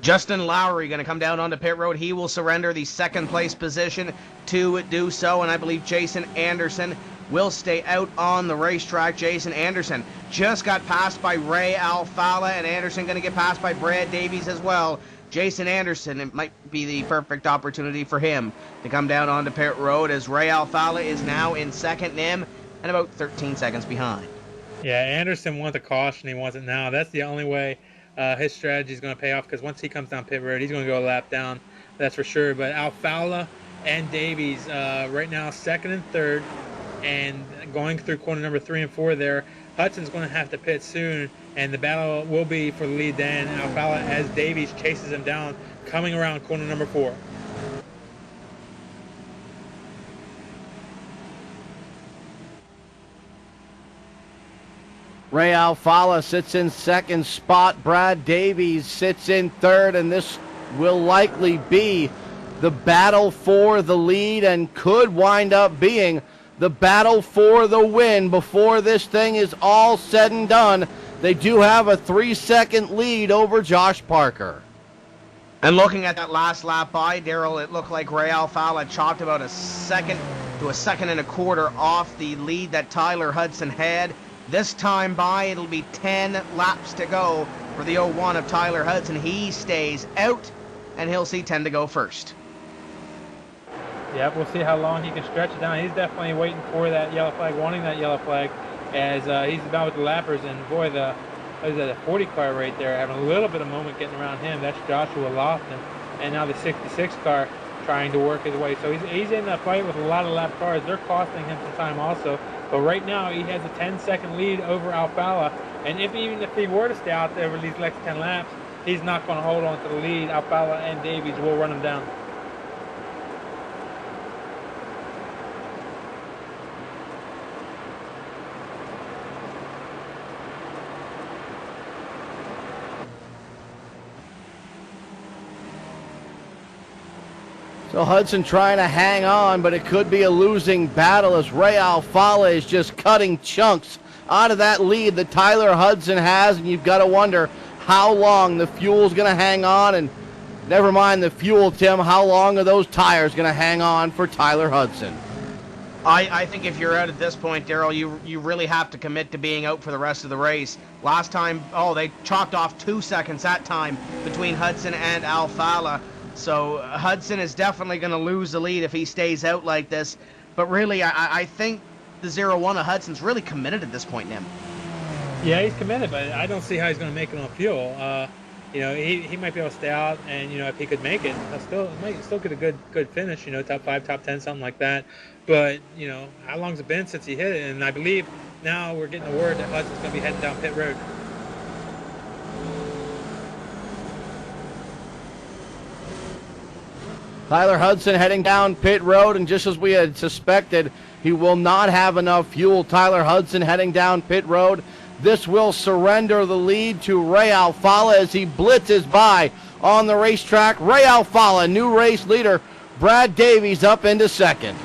Justin Lowry going to come down onto pit road. He will surrender the second place position to do so, and I believe Jason Anderson will stay out on the racetrack. Jason Anderson just got passed by Ray Alfala, and Anderson going to get passed by Brad Davies as well. Jason Anderson, it might be the perfect opportunity for him to come down onto pit road as Ray Alfala is now in second, and about 13 seconds behind. Yeah, Anderson wants a caution. He wants it now. That's the only way his strategy is going to pay off, because once he comes down pit road, he's going to go a lap down. That's for sure. But Alfala and Davies right now second and third, and going through corner number 3 and 4 there. Hudson's going to have to pit soon, and the battle will be for the lead then. Alfala as Davies chases him down, coming around corner number 4. Ray Alfala sits in second spot. Brad Davies sits in third, and this will likely be the battle for the lead and could wind up being the battle for the win before this thing is all said and done. They do have a 3-second lead over Josh Parker. And looking at that last lap by Darrell, it looked like Ray Alfala chopped about a second to a second and a quarter off the lead that Tyler Hudson had. This time by, it'll be 10 laps to go for the 01 of Tyler Hudson. He stays out, and he'll see 10 to go first. Yep, we'll see how long he can stretch it down. He's definitely waiting for that yellow flag, wanting that yellow flag, as he's about with the lappers. And boy, the 40 car right there having a little bit of moment getting around him. That's Joshua Lofton. And now the 66 car trying to work his way. So he's in a fight with a lot of lap cars. They're costing him some time also. But right now he has a 10-second lead over Alfala. And even if he were to stay out there over these next 10 laps, he's not going to hold on to the lead. Alfala and Davies will run him down. So Hudson trying to hang on, but it could be a losing battle as Ray Alfala is just cutting chunks out of that lead that Tyler Hudson has, and you've got to wonder how long the fuel's going to hang on, and never mind the fuel, Tim, how long are those tires going to hang on for Tyler Hudson? I think if you're out at this point, Daryl, you really have to commit to being out for the rest of the race. Last time, they chalked off 2 seconds that time between Hudson and Alfala. So Hudson is definitely going to lose the lead if he stays out like this. But really, I think the 0-1 of Hudson's really committed at this point, Nim. Yeah, he's committed, but I don't see how he's going to make it on fuel. He might be able to stay out, and if he could make it, might still get a good finish. Top 5, top 10, something like that. But how long's it been since he hit it? And I believe now we're getting the word that Hudson's going to be heading down pit road. Tyler Hudson heading down pit road, and just as we had suspected, he will not have enough fuel. Tyler Hudson heading down pit road. This will surrender the lead to Ray Alfala as he blitzes by on the racetrack. Ray Alfala, new race leader. Brad Davies up into second.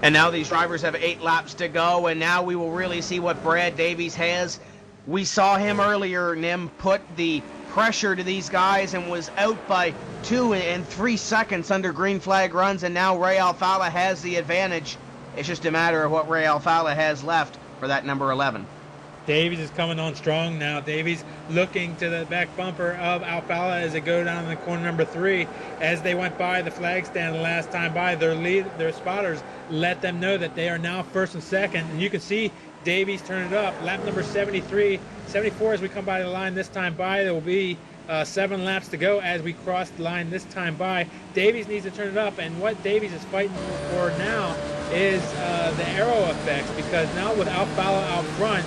And now these drivers have 8 laps to go, and now we will really see what Brad Davies has. We saw him earlier, Nim, put the pressure to these guys and was out by 2 and 3 seconds under green flag runs, and now Ray Alfala has the advantage. It's just a matter of what Ray Alfala has left for that number 11. Davies is coming on strong now. Davies looking to the back bumper of Alfala as they go down the corner number 3. As they went by the flag stand the last time by, their spotters let them know that they are now first and second. And you can see Davies turn it up. Lap number 73, 74 as we come by the line this time by. There will be 7 laps to go as we cross the line this time by. Davies needs to turn it up, and what Davies is fighting for now is the aero effects, because now with Alfala out front,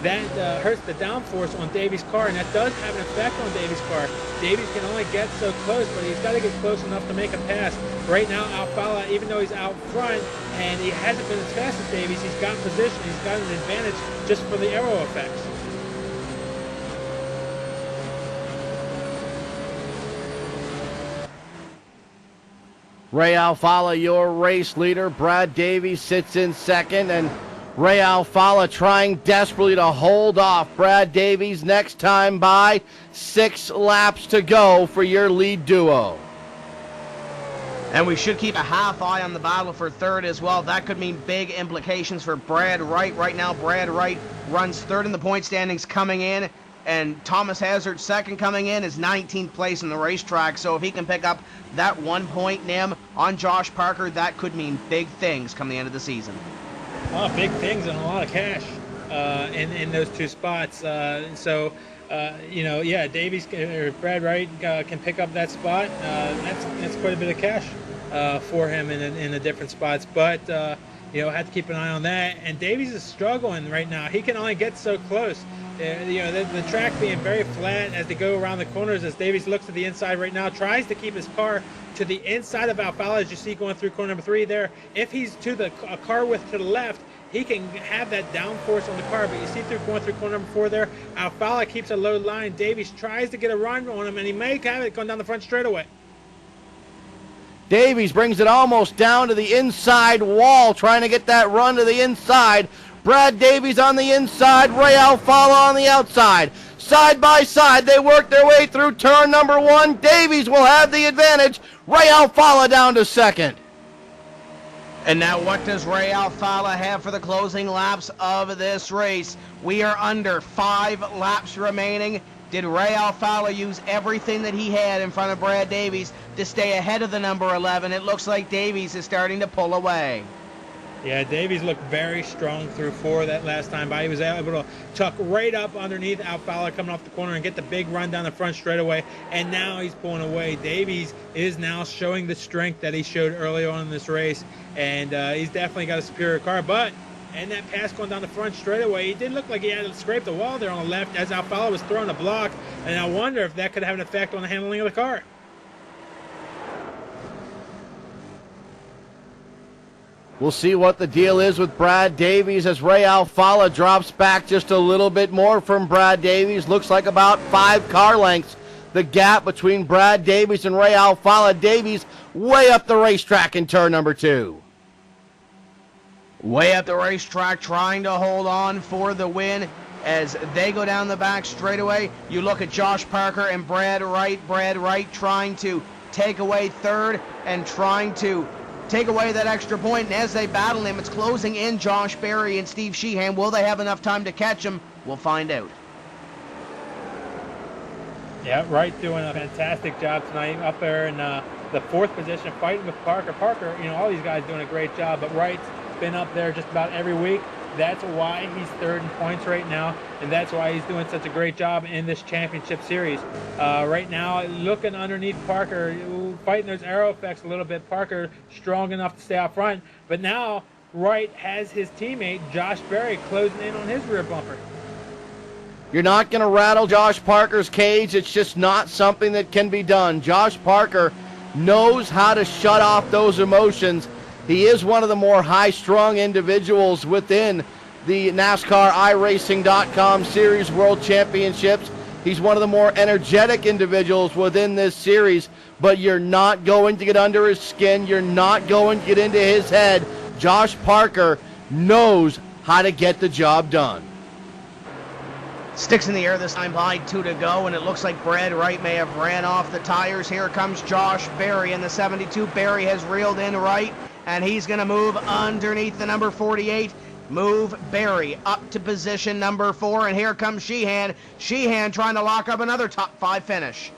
that hurts the downforce on Davies' car, and that does have an effect on Davies' car. Davies can only get so close, but he's got to get close enough to make a pass. Right now, Alfala, even though he's out front and he hasn't been as fast as Davies, he's got position, he's got an advantage just for the aero effects. Ray Alfala, your race leader. Brad Davies sits in second, and Ray Alfala trying desperately to hold off Brad Davies next time by. 6 laps to go for your lead duo. And we should keep a half eye on the battle for third as well. That could mean big implications for Brad Wright. Right now, Brad Wright runs third in the point standings coming in, and Thomas Hazard second coming in is 19th place in the racetrack. So if he can pick up that 1 point, Nim, on Josh Parker, that could mean big things come the end of the season. Big things and a lot of cash in those 2 spots. Davies or Brad Wright can pick up that spot. That's quite a bit of cash for him in the different spots. But have to keep an eye on that. And Davies is struggling right now. He can only get so close. The track being very flat as they go around the corners, as Davies looks to the inside right now, tries to keep his car to the inside of Alfala, as you see going through corner number 3 there. If he's to the car width to the left, he can have that downforce on the car, but you see going through corner number 4 there, Alfala keeps a low line. Davies tries to get a run on him, and he may have it going down the front straightaway. Davies brings it almost down to the inside wall, trying to get that run to the inside. Brad Davies on the inside, Ray Alfala on the outside. Side by side, they work their way through turn number 1. Davies will have the advantage. Ray Alfala down to second. And now what does Ray Alfala have for the closing laps of this race? We are under 5 laps remaining. Did Ray Alfala use everything that he had in front of Brad Davies to stay ahead of the number 11? It looks like Davies is starting to pull away. Yeah, Davies looked very strong through 4 that last time by. He was able to tuck right up underneath Alfala coming off the corner and get the big run down the front straightaway, and now he's pulling away. Davies is now showing the strength that he showed early on in this race, and he's definitely got a superior car, but and that pass going down the front straightaway. He did look like he had to scrape the wall there on the left as Alfala was throwing the block, and I wonder if that could have an effect on the handling of the car. We'll see what the deal is with Brad Davies as Ray Alfala drops back just a little bit more from Brad Davies. Looks like about 5 car lengths. The gap between Brad Davies and Ray Alfala. Davies way up the racetrack in turn number 2. Way up the racetrack, trying to hold on for the win as they go down the back straightaway. You look at Josh Parker and Brad Wright. Brad Wright trying to take away third and trying to take away that extra point, and as they battle him, it's closing in Josh Berry and Steve Sheehan. Will they have enough time to catch him? We'll find out. Yeah, Wright doing a fantastic job tonight up there in the 4th position, fighting with Parker. Parker, all these guys doing a great job, but Wright's been up there just about every week. That's why he's 3rd in points right now, and that's why he's doing such a great job in this championship series. Right now, looking underneath Parker, fighting those aero effects a little bit. Parker strong enough to stay out front, but now Wright has his teammate Josh Berry closing in on his rear bumper. You're not going to rattle Josh Parker's cage. It's just not something that can be done. Josh Parker knows how to shut off those emotions. He is one of the more high-strung individuals within the NASCAR iRacing.com Series World Championships. He's one of the more energetic individuals within this series, but you're not going to get under his skin. You're not going to get into his head. Josh Parker knows how to get the job done. Sticks in the air this time by 2 to go, and it looks like Brad Wright may have ran off the tires. Here comes Josh Berry in the 72. Berry has reeled in Wright, and he's going to move underneath the number 48. Move Berry up to position number 4, and here comes Sheehan. Sheehan trying to lock up another top 5 finish.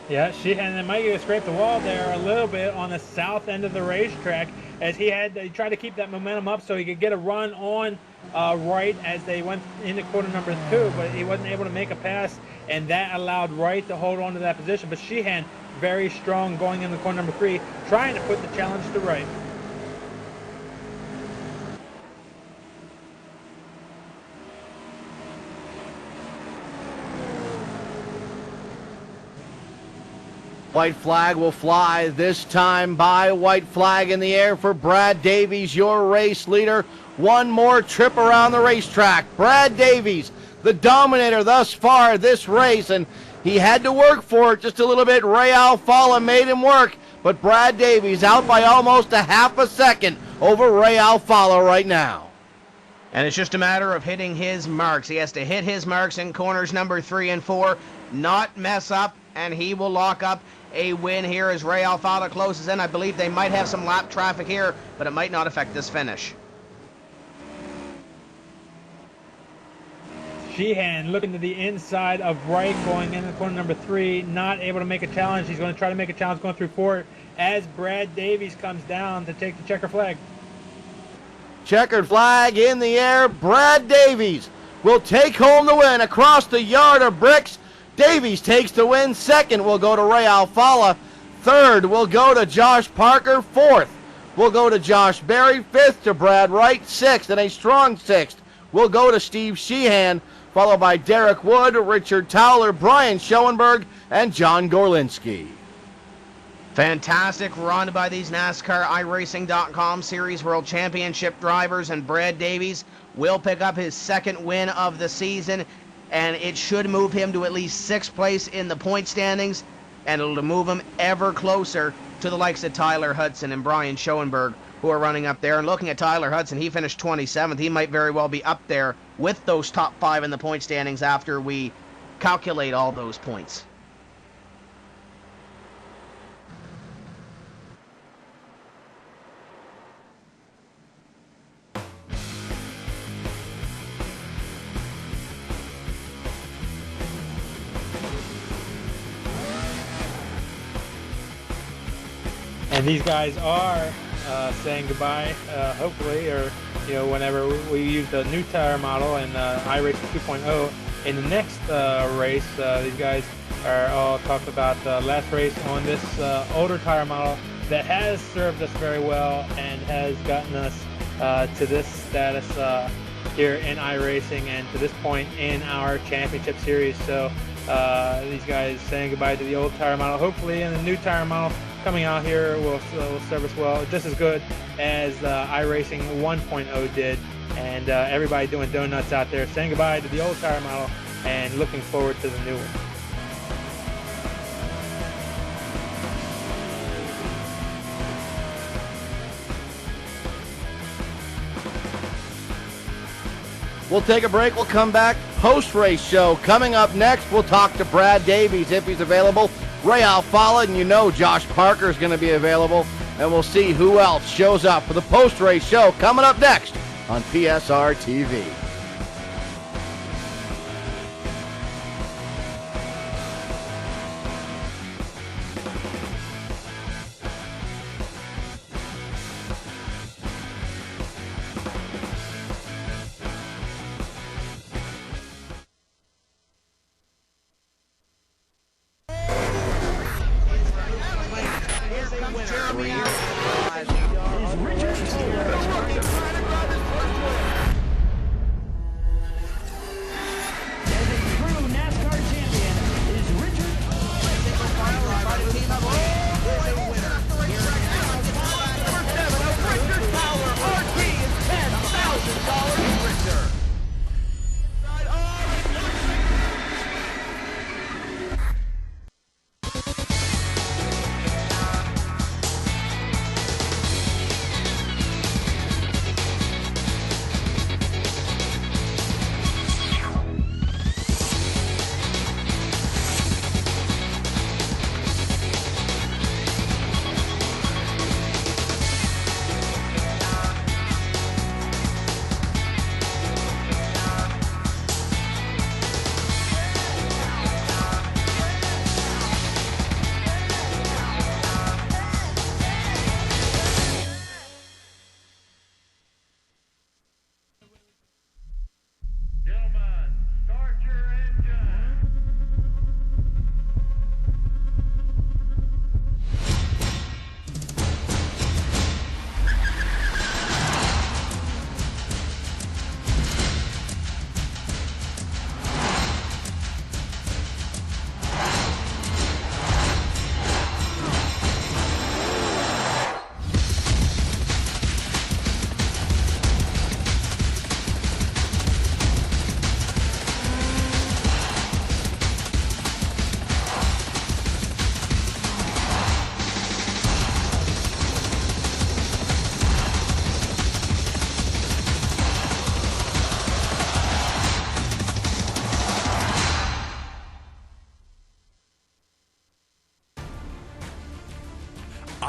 Yeah, Sheehan might scrape the wall there a little bit on the south end of the racetrack as he tried to keep that momentum up so he could get a run on Wright as they went into corner number 2, but he wasn't able to make a pass, and that allowed Wright to hold on to that position. But Sheehan very strong going into corner number 3, trying to put the challenge to Wright. White flag will fly this time by. White flag in the air for Brad Davies, your race leader. One more trip around the racetrack. Brad Davies, the dominator thus far this race, and he had to work for it just a little bit. Ray Alfala made him work, but Brad Davies out by almost a half a second over Ray Alfala right now. And it's just a matter of hitting his marks. He has to hit his marks in corners number 3 and 4, not mess up, and he will lock up a win here as Ray Alfala closes in. I believe they might have some lap traffic here, but it might not affect this finish. Sheehan looking to the inside of Wright going into corner number 3, not able to make a challenge. He's going to try to make a challenge going through 4 as Brad Davies comes down to take the checker flag. Checkered flag in the air. Brad Davies will take home the win across the yard of bricks. Davies takes the win. 2nd will go to Ray Alfala. 3rd will go to Josh Parker. 4th will go to Josh Berry. 5th to Brad Wright. 6th, and a strong 6th, will go to Steve Sheehan, followed by Derek Wood, Richard Towler, Brian Schoenberg, and John Gorlinski. Fantastic run by these NASCAR iRacing.com Series World Championship drivers, and Brad Davies will pick up his 2nd win of the season, and it should move him to at least 6th place in the point standings, and it'll move him ever closer to the likes of Tyler Hudson and Brian Schoenberg, who are running up there. And looking at Tyler Hudson, he finished 27th. He might very well be up there with those top 5 in the point standings after we calculate all those points. And these guys are saying goodbye, hopefully, or whenever we use the new tire model and iRacing 2.0 in the next race. These guys are all talked about the last race on this older tire model that has served us very well and has gotten us to this status here in iRacing and to this point in our championship series. So these guys saying goodbye to the old tire model. Hopefully, in the new tire model coming out here will serve us well, just as good as iRacing 1.0 did. And everybody doing donuts out there, saying goodbye to the old tire model and looking forward to the new one. We'll take a break. We'll come back. Post-race show coming up next. We'll talk to Brad Davies if he's available. Ray Alfala, and you know Josh Parker is going to be available. And we'll see who else shows up for the post-race show coming up next on PSR TV.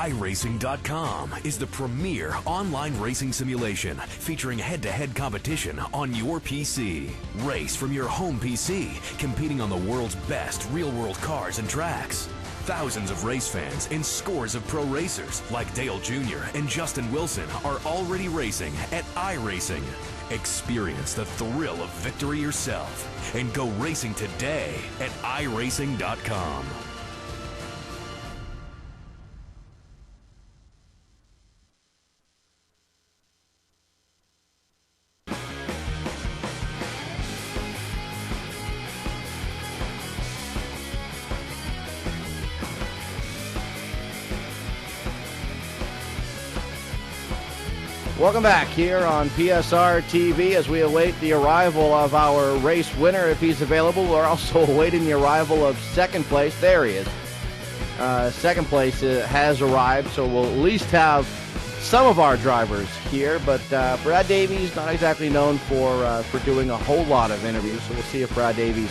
iRacing.com is the premier online racing simulation featuring head-to-head competition on your PC. Race from your home PC, competing on the world's best real-world cars and tracks. Thousands of race fans and scores of pro racers like Dale Jr. and Justin Wilson are already racing at iRacing. Experience the thrill of victory yourself and go racing today at iRacing.com. Welcome back here on PSR TV as we await the arrival of our race winner if he's available. We're also awaiting the arrival of second place. There he is. Second place has arrived, so we'll at least have some of our drivers here. But Brad Davies, not exactly known for doing a whole lot of interviews, so we'll see if Brad Davies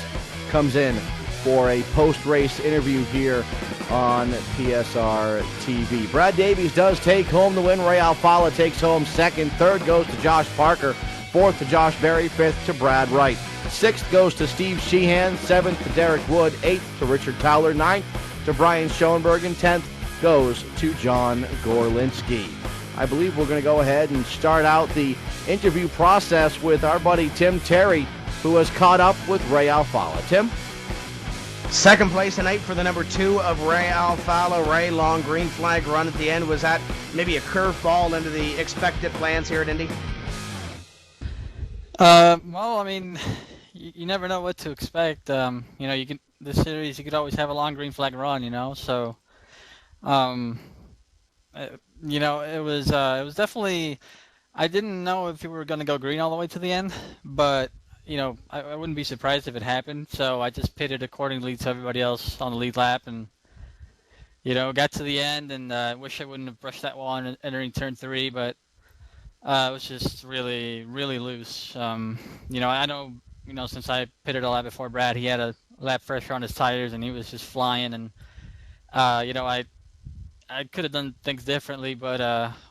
comes in for a post-race interview here on PSR TV. Brad Davies does take home the win. Ray Alfala takes home second. Third goes to Josh Parker. Fourth to Josh Berry. Fifth to Brad Wright. Sixth goes to Steve Sheehan. Seventh to Derek Wood. Eighth to Richard Towler. Ninth to Brian Schoenberg. And 10th goes to John Gorlinski. I believe we're going to go ahead and start out the interview process with our buddy Tim Terry, who has caught up with Ray Alfala. Tim? Second place tonight for the number 2 of Ray Alfalo. Ray, long green flag run at the end. Was that maybe a curveball into the expected plans here at Indy? Well, I mean, you never know what to expect. This series, you could always have a long green flag run, so, it was definitely, I didn't know if we were going to go green all the way to the end, but, I wouldn't be surprised if it happened, so I just pitted accordingly to everybody else on the lead lap, and, got to the end, and I wish I wouldn't have brushed that wall entering turn 3, but it was just really, really loose. I know, since I pitted a lap before Brad, he had a lap pressure on his tires, and he was just flying, and, I could have done things differently, but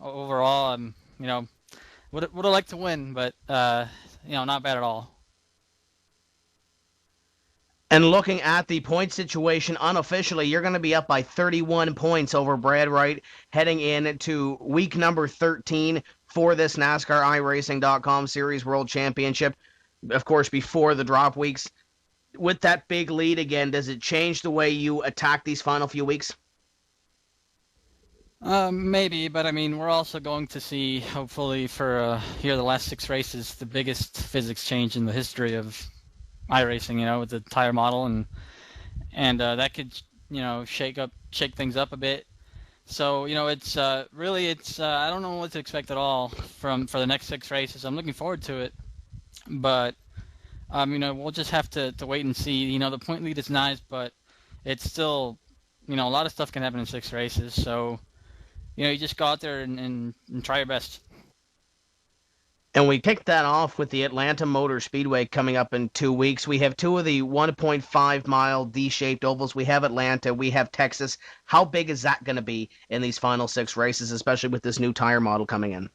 overall, would have liked to win, but, not bad at all. And looking at the point situation unofficially, you're going to be up by 31 points over Brad Wright heading into week number 13 for this NASCAR iRacing.com Series World Championship. Of course, before the drop weeks. With that big lead again, does it change the way you attack these final few weeks? Maybe, but I mean, we're also going to see, hopefully, for here the last 6 races, the biggest physics change in the history of iRacing, with the tire model, and that could, shake things up a bit. So, it's really, I don't know what to expect at all for the next 6 races. I'm looking forward to it, but we'll just have to wait and see. The point lead is nice, but it's still, a lot of stuff can happen in 6 races. So, you just go out there and try your best. And we kicked that off with the Atlanta Motor Speedway coming up in 2 weeks. We have 2 of the 1.5-mile D-shaped ovals. We have Atlanta. We have Texas. How big is that going to be in these final 6 races, especially with this new tire model coming in?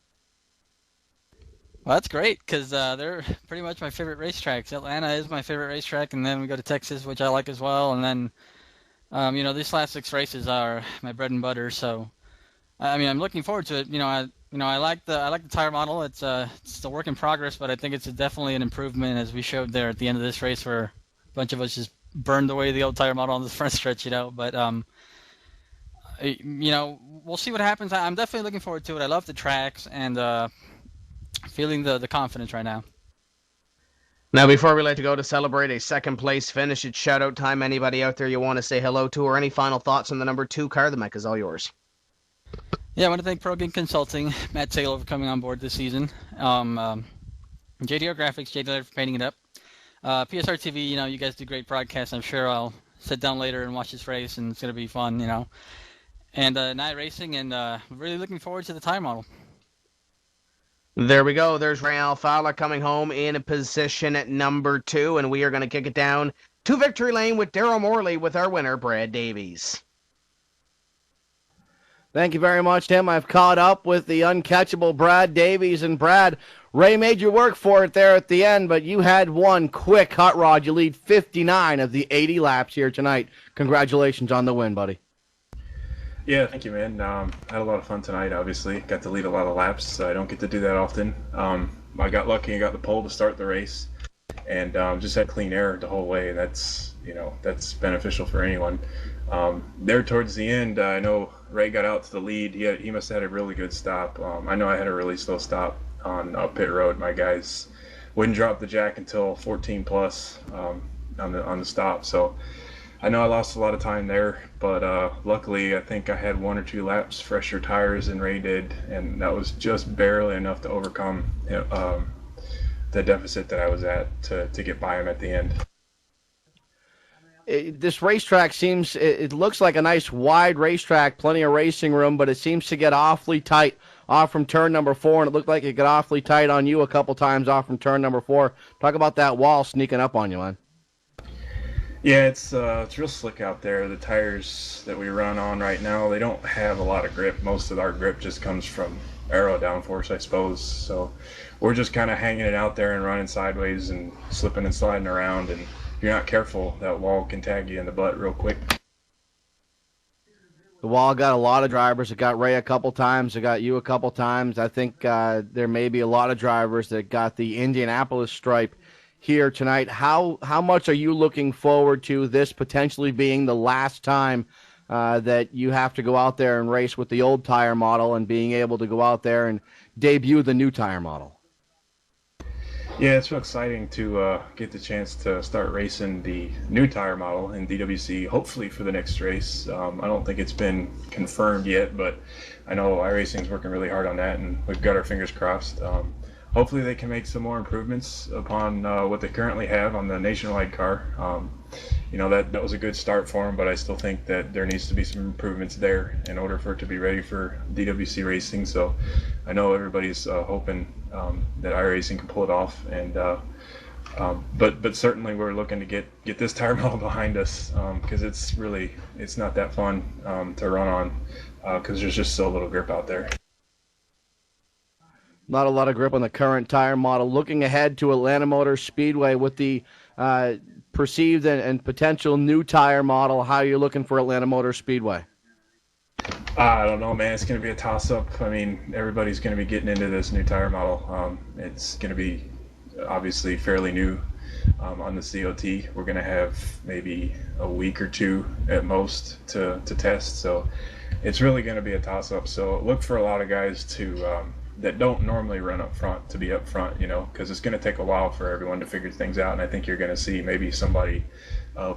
Well, that's great because they're pretty much my favorite racetracks. Atlanta is my favorite racetrack, and then we go to Texas, which I like as well. And then, these last 6 races are my bread and butter. So, I'm looking forward to it. I like the tire model. It's a work in progress, but I think it's definitely an improvement, as we showed there at the end of this race, where a bunch of us just burned away the old tire model on the front stretch. But we'll see what happens. I'm definitely looking forward to it. I love the tracks and feeling the confidence right now. Now, before we let you go to celebrate a second place finish, it's shout out time. Anybody out there you want to say hello to, or any final thoughts on the number 2 car? The mic is all yours. Yeah, I want to thank Pro Game Consulting, Matt Taylor, for coming on board this season. JDR Graphics, JDR for painting it up. PSR TV, you guys do great broadcasts. I'm sure I'll sit down later and watch this race, and it's going to be fun, And Night Racing, and really looking forward to the tire model. There we go. There's Ray Alfalo coming home in position at number 2, and we are going to kick it down to victory lane with Darryl Morley with our winner, Brad Davies. Thank you very much, Tim. I've caught up with the uncatchable Brad Davies. And Brad, Ray made you work for it there at the end, but you had one quick hot rod. You lead 59 of the 80 laps here tonight. Congratulations on the win, buddy. Yeah, thank you, man. I had a lot of fun tonight, obviously. Got to lead a lot of laps, so I don't get to do that often. I got lucky and got the pole to start the race, and just had clean air the whole way. That's beneficial for anyone. There towards the end, I know Ray got out to the lead. He must have had a really good stop. I know I had a really slow stop on pit road. My guys wouldn't drop the jack until 14 plus on the stop. So I know I lost a lot of time there, but luckily I think I had 1 or 2 laps fresher tires than Ray did, and that was just barely enough to overcome the deficit that I was at to get by him at the end. This racetrack it looks like a nice wide racetrack, plenty of racing room, but it seems to get awfully tight off from turn number 4, and it looked like it got awfully tight on you a couple times off from turn number 4. Talk about that wall sneaking up on you, man. Yeah, it's real slick out there. The tires that we run on right now, they don't have a lot of grip. Most of our grip just comes from aero downforce, I suppose. So we're just kind of hanging it out there and running sideways and slipping and sliding around, and if you're not careful, that wall can tag you in the butt real quick. The wall got a lot of drivers. It got Ray a couple times. It got you a couple times. I think there may be a lot of drivers that got the Indianapolis stripe here tonight. How much are you looking forward to this potentially being the last time that you have to go out there and race with the old tire model and being able to go out there and debut the new tire model? Yeah, it's real exciting to get the chance to start racing the new tire model in DWC, hopefully for the next race. I don't think it's been confirmed yet, but I know iRacing's working really hard on that, and we've got our fingers crossed. Hopefully they can make some more improvements upon what they currently have on the nationwide car. That was a good start for them, but I still think that there needs to be some improvements there in order for it to be ready for DWC racing. So I know everybody's hoping that iRacing can pull it off, and but certainly we're looking to get this tire model behind us, because it's not that fun to run on, because there's just so little grip out there. Not a lot of grip on the current tire model. Looking ahead to Atlanta Motor Speedway with the perceived and potential new tire model, how are you looking for Atlanta Motor Speedway? I don't know, man. It's going to be a toss-up. I mean, everybody's going to be getting into this new tire model. It's going to be obviously fairly new on the COT. We're going to have maybe a week or two at most to test. So it's really going to be a toss-up. So look for a lot of guys to that don't normally run up front to be up front, because it's going to take a while for everyone to figure things out. And I think you're going to see maybe somebody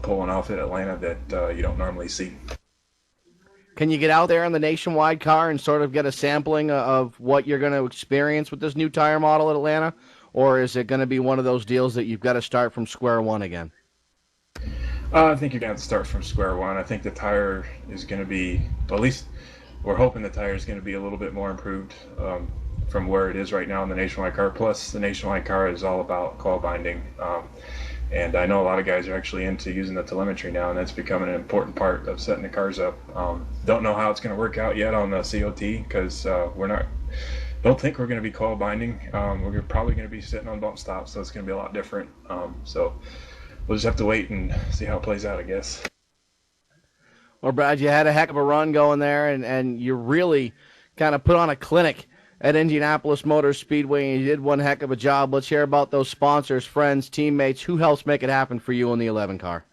pulling off at Atlanta that you don't normally see. Can you get out there in the nationwide car and sort of get a sampling of what you're going to experience with this new tire model at Atlanta? Or is it going to be one of those deals that you've got to start from square one again? I think you're going to have to start from square one. I think the tire is going to be, well, at least we're hoping the tire is going to be a little bit more improved from where it is right now in the nationwide car. Plus, the nationwide car is all about coil binding. And I know a lot of guys are actually into using the telemetry now, and that's becoming an important part of setting the cars up. Don't know how it's going to work out yet on the COT, because don't think we're going to be coil binding. We're probably going to be sitting on bump stops, so it's going to be a lot different. So we'll just have to wait and see how it plays out, I guess. Well, Brad, you had a heck of a run going there, and you really kind of put on a clinic at Indianapolis Motor Speedway, and you did one heck of a job. Let's hear about those sponsors, friends, teammates. Who helps make it happen for you in the 11 car?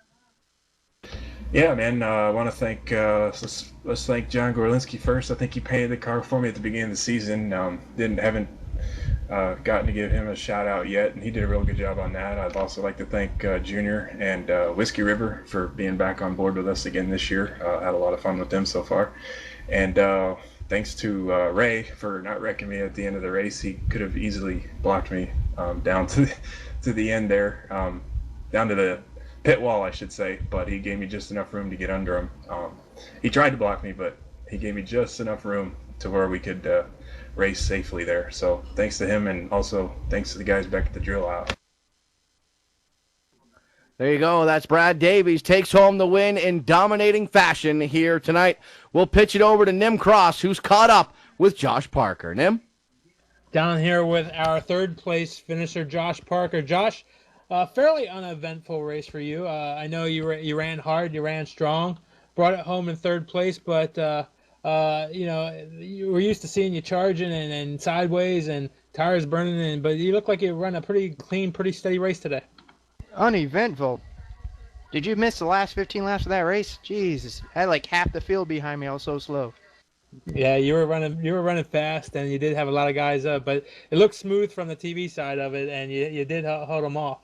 Yeah, man. I want to thank let's thank John Gorlinski first. I think he painted the car for me at the beginning of the season. Haven't gotten to give him a shout out yet, and he did a real good job on that. I'd also like to thank Junior and Whiskey River for being back on board with us again this year. Had a lot of fun with them so far, and thanks to Ray for not wrecking me at the end of the race. He could have easily blocked me down to the end there, down to the pit wall, I should say, but he gave me just enough room to get under him. He tried to block me, but he gave me just enough room to where we could race safely there. So thanks to him, and also thanks to the guys back at the drill out. There you go. That's Brad Davies. Takes home the win in dominating fashion here tonight. We'll pitch it over to Nim Cross, who's caught up with Josh Parker. Nim? Down here with our third place finisher, Josh Parker. Josh, fairly uneventful race for you. I know you ran hard, you ran strong, brought it home in third place, but you were used to seeing you charging and sideways and tires burning, but you look like you run a pretty clean, pretty steady race today. Uneventful. Did you miss the last 15 laps of that race? Jesus, I had like half the field behind me. I was so slow. Yeah, you were running fast, and you did have a lot of guys up, but it looked smooth from the TV side of it, and you did hold them off.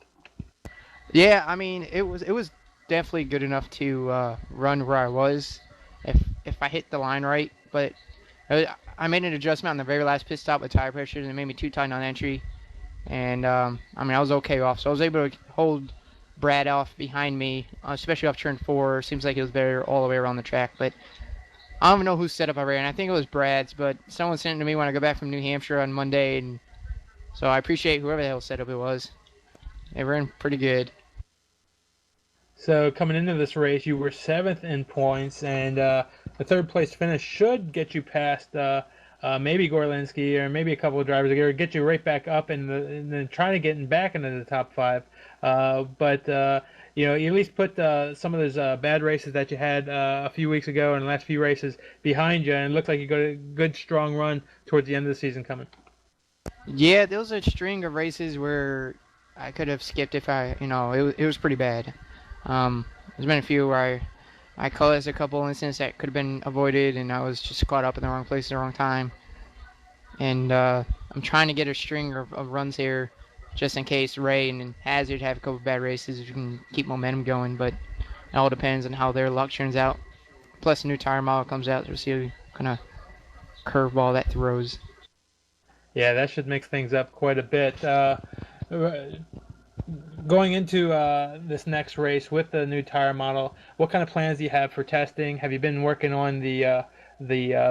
Yeah, I mean, it was definitely good enough to run where I was if I hit the line right, but I made an adjustment on the very last pit stop with tire pressure, and it made me too tight on entry. And, I was okay off. So I was able to hold Brad off behind me, especially off turn 4. Seems like it was better all the way around the track. But I don't even know whose setup I ran. I think it was Brad's, but someone sent it to me when I go back from New Hampshire on Monday. And so I appreciate whoever the hell setup it was. They ran pretty good. So coming into this race, you were 7th in points, and the third place finish should get you past maybe Gorlinski or maybe a couple of drivers, or get you right back up and then trying to get back into the top 5. But you at least put some of those bad races that you had a few weeks ago and the last few races behind you, and it looks like you got a good strong run towards the end of the season coming. Yeah, there was a string of races where I could have skipped if it was pretty bad. There's been a few where I caused a couple incidents that could have been avoided, and I was just caught up in the wrong place at the wrong time. And I'm trying to get a string of runs here, just in case Ray and Hazard have a couple bad races. We can keep momentum going, but it all depends on how their luck turns out. Plus, a new tire model comes out, so we'll see what kind of curveball that throws. Yeah, that should mix things up quite a bit. Going into this next race with the new tire model, what kind of plans do you have for testing? Have you been working on the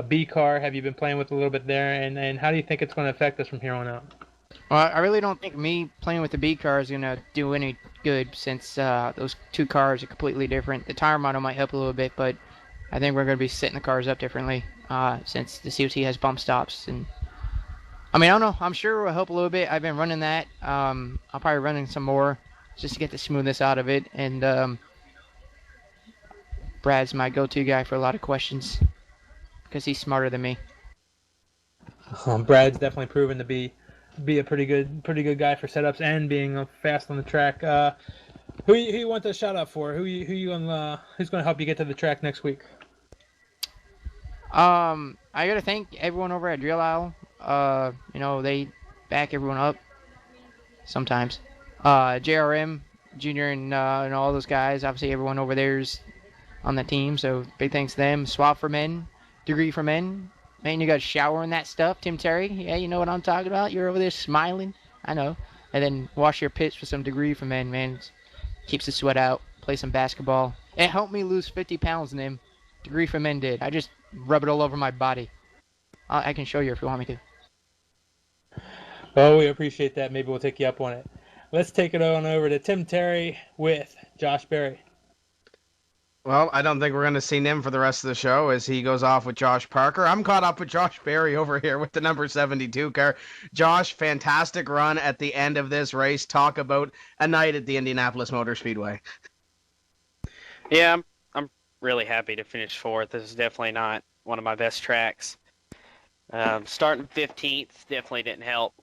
B car? Have you been playing with a little bit there? And how do you think it's going to affect us from here on out? Well, I really don't think me playing with the B car is going to do any good, since those two cars are completely different. The tire model might help a little bit, but I think we're going to be setting the cars up differently, since the COT has bump stops. And I mean, I don't know. I'm sure it will help a little bit. I've been running that. I'll probably run some more just to get the smoothness out of it. And Brad's my go-to guy for a lot of questions because he's smarter than me. Brad's definitely proven to be a pretty good guy for setups and being fast on the track. Who you want the shout out for? Who's going to help you get to the track next week? I gotta thank everyone over at Drill Isle. They back everyone up sometimes. JRM Junior and all those guys. Obviously, everyone over there's on the team, so big thanks to them. Swap for Men, Degree for Men. Man, you got to shower in that stuff. Tim Terry, yeah, you know what I'm talking about. You're over there smiling. I know. And then wash your pits with some Degree for Men, man. Keeps the sweat out. Play some basketball. It helped me lose 50 pounds in them. Degree for Men did. I just rub it all over my body. I can show you if you want me to. Oh, we appreciate that. Maybe we'll take you up on it. Let's take it on over to Tim Terry with Josh Berry. Well, I don't think we're going to see Nim for the rest of the show as he goes off with Josh Parker. I'm caught up with Josh Berry over here with the number 72 car. Josh, fantastic run at the end of this race. Talk about a night at the Indianapolis Motor Speedway. Yeah, I'm really happy to finish fourth. This is definitely not one of my best tracks. Starting 15th definitely didn't help.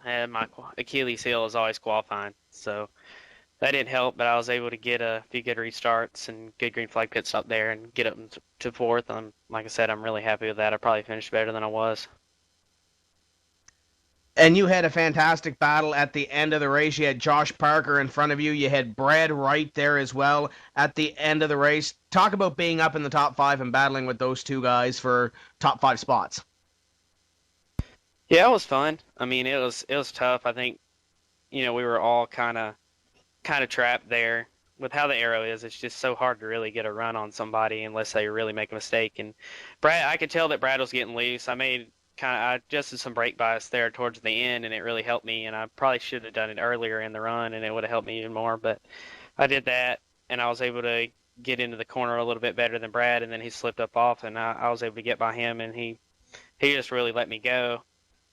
My Achilles heel is always qualifying, so that didn't help, but I was able to get a few good restarts and good green flag pit stop there and get up to fourth. Like I said, I'm really happy with that. I probably finished better than I was. And you had a fantastic battle at the end of the race. You had Josh Parker in front of you. You had Brad Wright there as well at the end of the race. Talk about being up in the top five and battling with those two guys for top five spots. Yeah, it was fun. I mean, it was tough. I think, we were all kind of trapped there with how the aero is. It's just so hard to really get a run on somebody unless they really make a mistake. And Brad, I could tell that Brad was getting loose. I adjusted some brake bias there towards the end, and it really helped me. And I probably should have done it earlier in the run, and it would have helped me even more. But I did that, and I was able to get into the corner a little bit better than Brad. And then he slipped up off, and I was able to get by him, and he just really let me go.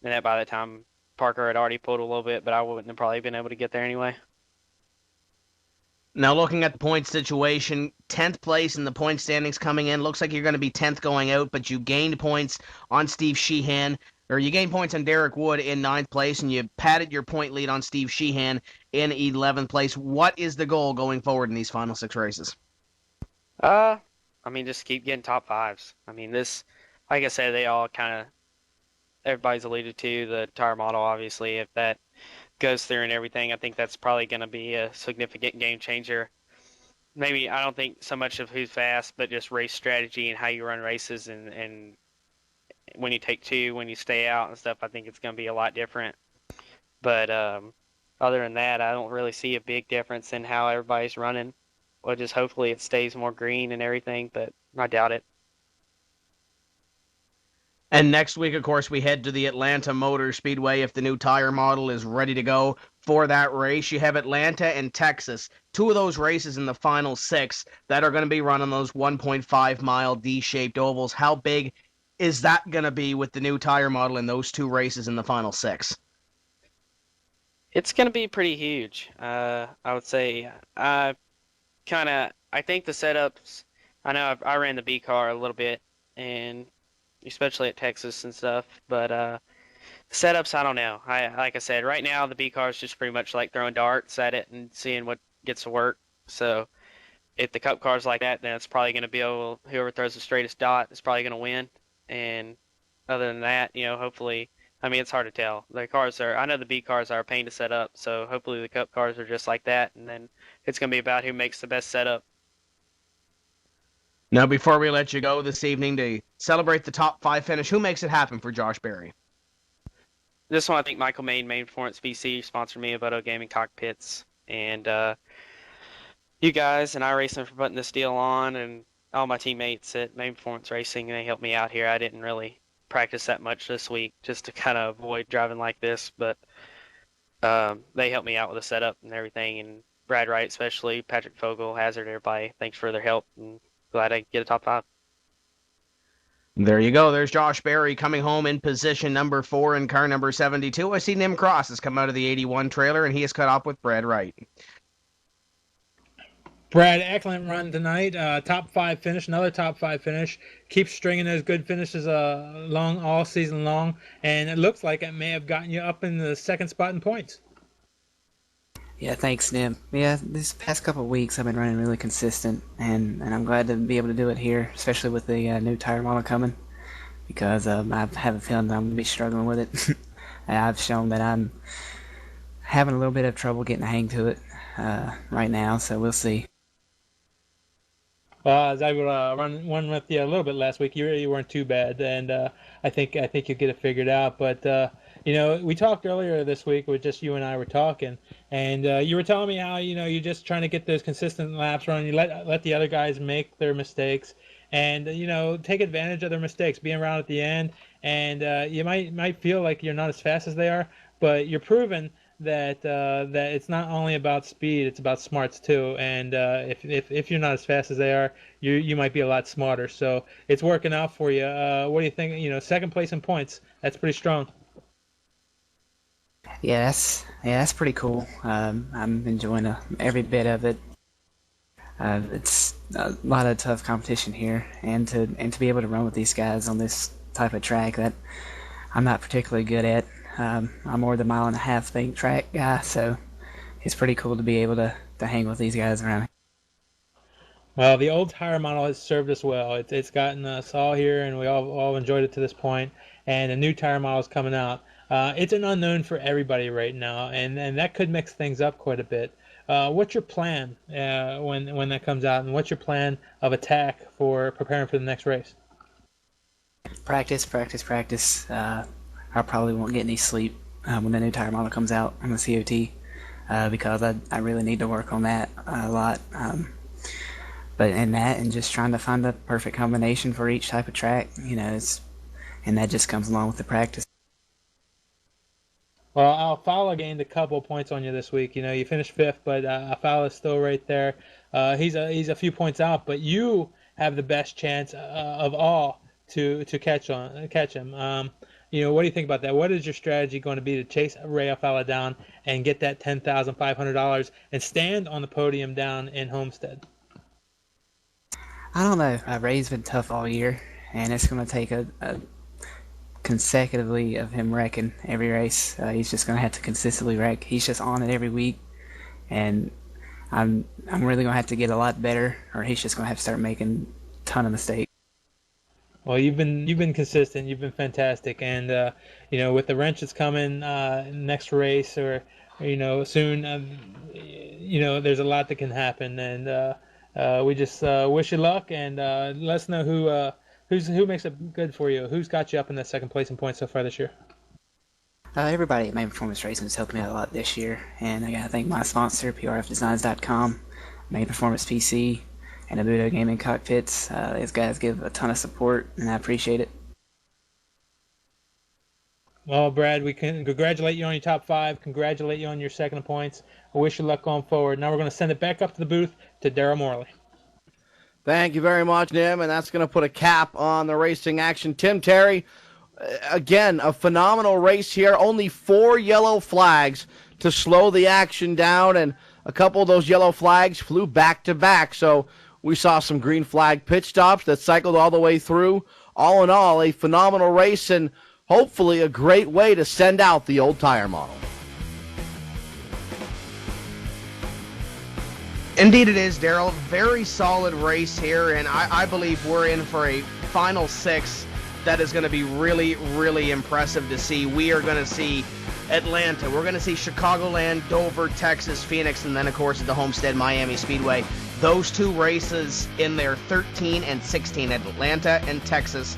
And that by the time Parker had already pulled a little bit, but I wouldn't have probably been able to get there anyway. Now looking at the point situation, 10th place in the point standings coming in. Looks like you're going to be 10th going out, but you gained points on Steve Sheehan, or you gained points on Derek Wood in 9th place, and you padded your point lead on Steve Sheehan in 11th place. What is the goal going forward in these final 6 races? Just keep getting top fives. This, like I said, they all everybody's alluded to the tire model, obviously. If that goes through and everything, I think that's probably going to be a significant game changer. Maybe I don't think so much of who's fast, but just race strategy and how you run races and when you take two, when you stay out and stuff, I think it's going to be a lot different. But other than that, I don't really see a big difference in how everybody's running. Well, just hopefully it stays more green and everything, but I doubt it. And next week, of course, we head to the Atlanta Motor Speedway if the new tire model is ready to go for that race. You have Atlanta and Texas, 2 of those races in the final 6 that are going to be running those 1.5-mile D-shaped ovals. How big is that going to be with the new tire model in those 2 races in the final 6? It's going to be pretty huge. I would say I think the setups, I know I ran the B car a little bit, and especially at Texas and stuff, but Setups, I don't know. Like I said, right now the B car is just pretty much like throwing darts at it and seeing what gets to work. So if the Cup car's like that, then it's probably going to be whoever throws the straightest dot is probably going to win. And other than that, hopefully, I mean, it's hard to tell. I know the B cars are a pain to set up, so hopefully the Cup cars are just like that, and then it's going to be about who makes the best setup. Now, before we let you go this evening to celebrate the top 5 finish, who makes it happen for Josh Berry? This one, I think Michael Main Performance PC sponsored me, Boto Gaming Cockpits, and you guys and iRacing for putting this deal on, and all my teammates at Main Performance Racing, they helped me out here. I didn't really practice that much this week just to kind of avoid driving like this, but they helped me out with the setup and everything, and Brad Wright especially, Patrick Fogel, Hazard, everybody, thanks for their help, and glad I get a top 5. There you go. There's Josh Berry coming home in position number 4 in car number 72. I see Nim Cross has come out of the 81 trailer, and he has cut off with Brad Wright. Brad, excellent run tonight. Top 5 finish, another top 5 finish. Keep stringing those good finishes along all season long, and it looks like it may have gotten you up in the second spot in points. Yeah, thanks, Nim. Yeah, this past couple of weeks I've been running really consistent, and I'm glad to be able to do it here, especially with the new tire model coming, because I have a feeling that I'm going to be struggling with it. I've shown that I'm having a little bit of trouble getting a hang to it right now, so we'll see. Well, as I run one with you a little bit last week, you weren't too bad, and I think you'll get it figured out. But we talked earlier this week with just you and I were talking, and you were telling me how you're just trying to get those consistent laps running. You let the other guys make their mistakes, and take advantage of their mistakes, being around at the end. And you might feel like you're not as fast as they are, but you're proving that it's not only about speed, it's about smarts too. And if you're not as fast as they are, you might be a lot smarter. So it's working out for you. What do you think? Second place in points. That's pretty strong. Yeah, that's pretty cool. I'm enjoying every bit of it. It's a lot of tough competition here, and to be able to run with these guys on this type of track that I'm not particularly good at. I'm more the 1.5 mile bank track guy, so it's pretty cool to be able to hang with these guys around. Well, the old tire model has served us well. It's gotten us all here, and we all enjoyed it to this point. And a new tire model is coming out. It's an unknown for everybody right now, and that could mix things up quite a bit. What's your plan when that comes out, and what's your plan of attack for preparing for the next race? Practice. I probably won't get any sleep when the new tire model comes out on the COT because I really need to work on that a lot. And just trying to find the perfect combination for each type of track, and that just comes along with the practice. Well, Alfala gained a couple points on you this week. You finished 5th, but Alfala's still right there. He's a few points out, but you have the best chance of all to catch him. What do you think about that? What is your strategy going to be to chase Ray Alfala down and get that $10,500 and stand on the podium down in Homestead? I don't know. Ray's been tough all year, and it's going to take a consecutively of him wrecking every race. He's just going to have to consistently wreck. He's just on it every week, and I'm really going to have to get a lot better, or he's just going to have to start making a ton of mistakes. Well, you've been consistent. You've been fantastic, and with the wrench that's coming next race, or soon, there's a lot that can happen, and we just wish you luck, and let us know who makes it good for you. Who's got you up in that second place in points so far this year? Everybody at Main Performance Racing has helped me out a lot this year, and I got to thank my sponsor, PRFDesigns.com, Main Performance PC, and Boto Gaming Cockpits. These guys give a ton of support, and I appreciate it. Well, Brad, we can congratulate you on your top 5, congratulate you on your second points. I wish you luck going forward. Now we're going to send it back up to the booth to Daryl Morley. Thank you very much, Nim, and that's going to put a cap on the racing action. Tim Terry, again, a phenomenal race here. Only 4 yellow flags to slow the action down, and a couple of those yellow flags flew back-to-back, so we saw some green flag pit stops that cycled all the way through. All in all, a phenomenal race, and hopefully a great way to send out the old tire model. Indeed it is, Daryl. Very solid race here, and I believe we're in for a final 6 that is going to be really, really impressive to see. We are going to see Atlanta. We're going to see Chicagoland, Dover, Texas, Phoenix, and then, of course, at the Homestead Miami Speedway. Those 2 races in their 13 and 16, Atlanta and Texas,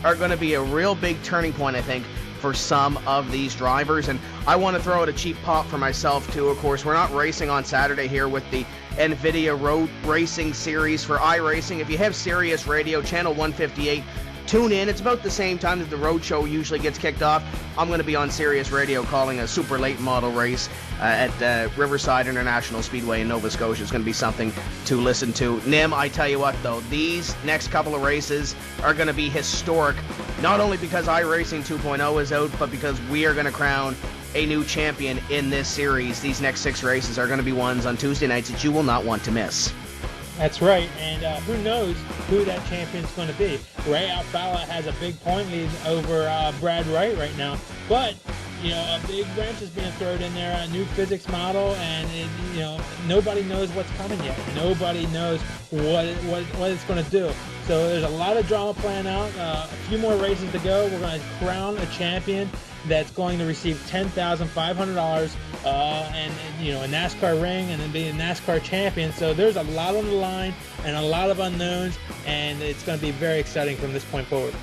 are going to be a real big turning point, I think, for some of these drivers. And I want to throw out a cheap pop for myself, too. Of course, we're not racing on Saturday here with the NVIDIA Road Racing Series for iRacing. If you have Sirius Radio, channel 158, tune in. It's about the same time that the road show usually gets kicked off. I'm going to be on Sirius Radio calling a super late model race at Riverside International Speedway in Nova Scotia. It's going to be something to listen to. Nim, I tell you what, though, these next couple of races are going to be historic, not only because iRacing 2.0 is out, but because we are going to crown a new champion in this series. These next 6 races are going to be ones on Tuesday nights that you will not want to miss. That's right, and who knows who that champion's going to be. Ray Alfala has a big point lead over Brad Wright right now, but a big wrench is being thrown in there, a new physics model, and nobody knows what's coming yet. Nobody knows what it's going to do. So there's a lot of drama playing out. A few more races to go. We're going to crown a champion that's going to receive $10,500 and a NASCAR ring, and then be a NASCAR champion. So there's a lot on the line and a lot of unknowns, and it's going to be very exciting from this point forward.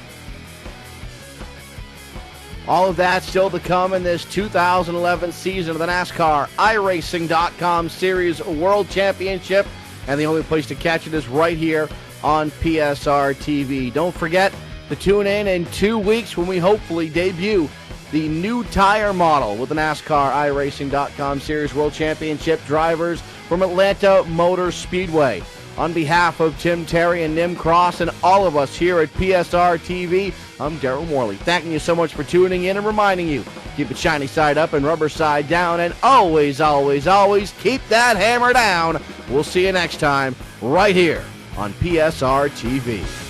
All of that still to come in this 2011 season of the NASCAR iRacing.com Series World Championship, and the only place to catch it is right here on PSR TV. Don't forget to tune in 2 weeks when we hopefully debut the new tire model with the NASCAR iRacing.com Series World Championship drivers from Atlanta Motor Speedway. On behalf of Tim Terry and Nim Cross and all of us here at PSR TV, I'm Daryl Morley. Thanking you so much for tuning in and reminding you, keep it shiny side up and rubber side down, and always, always, always keep that hammer down. We'll see you next time right here on PSR TV.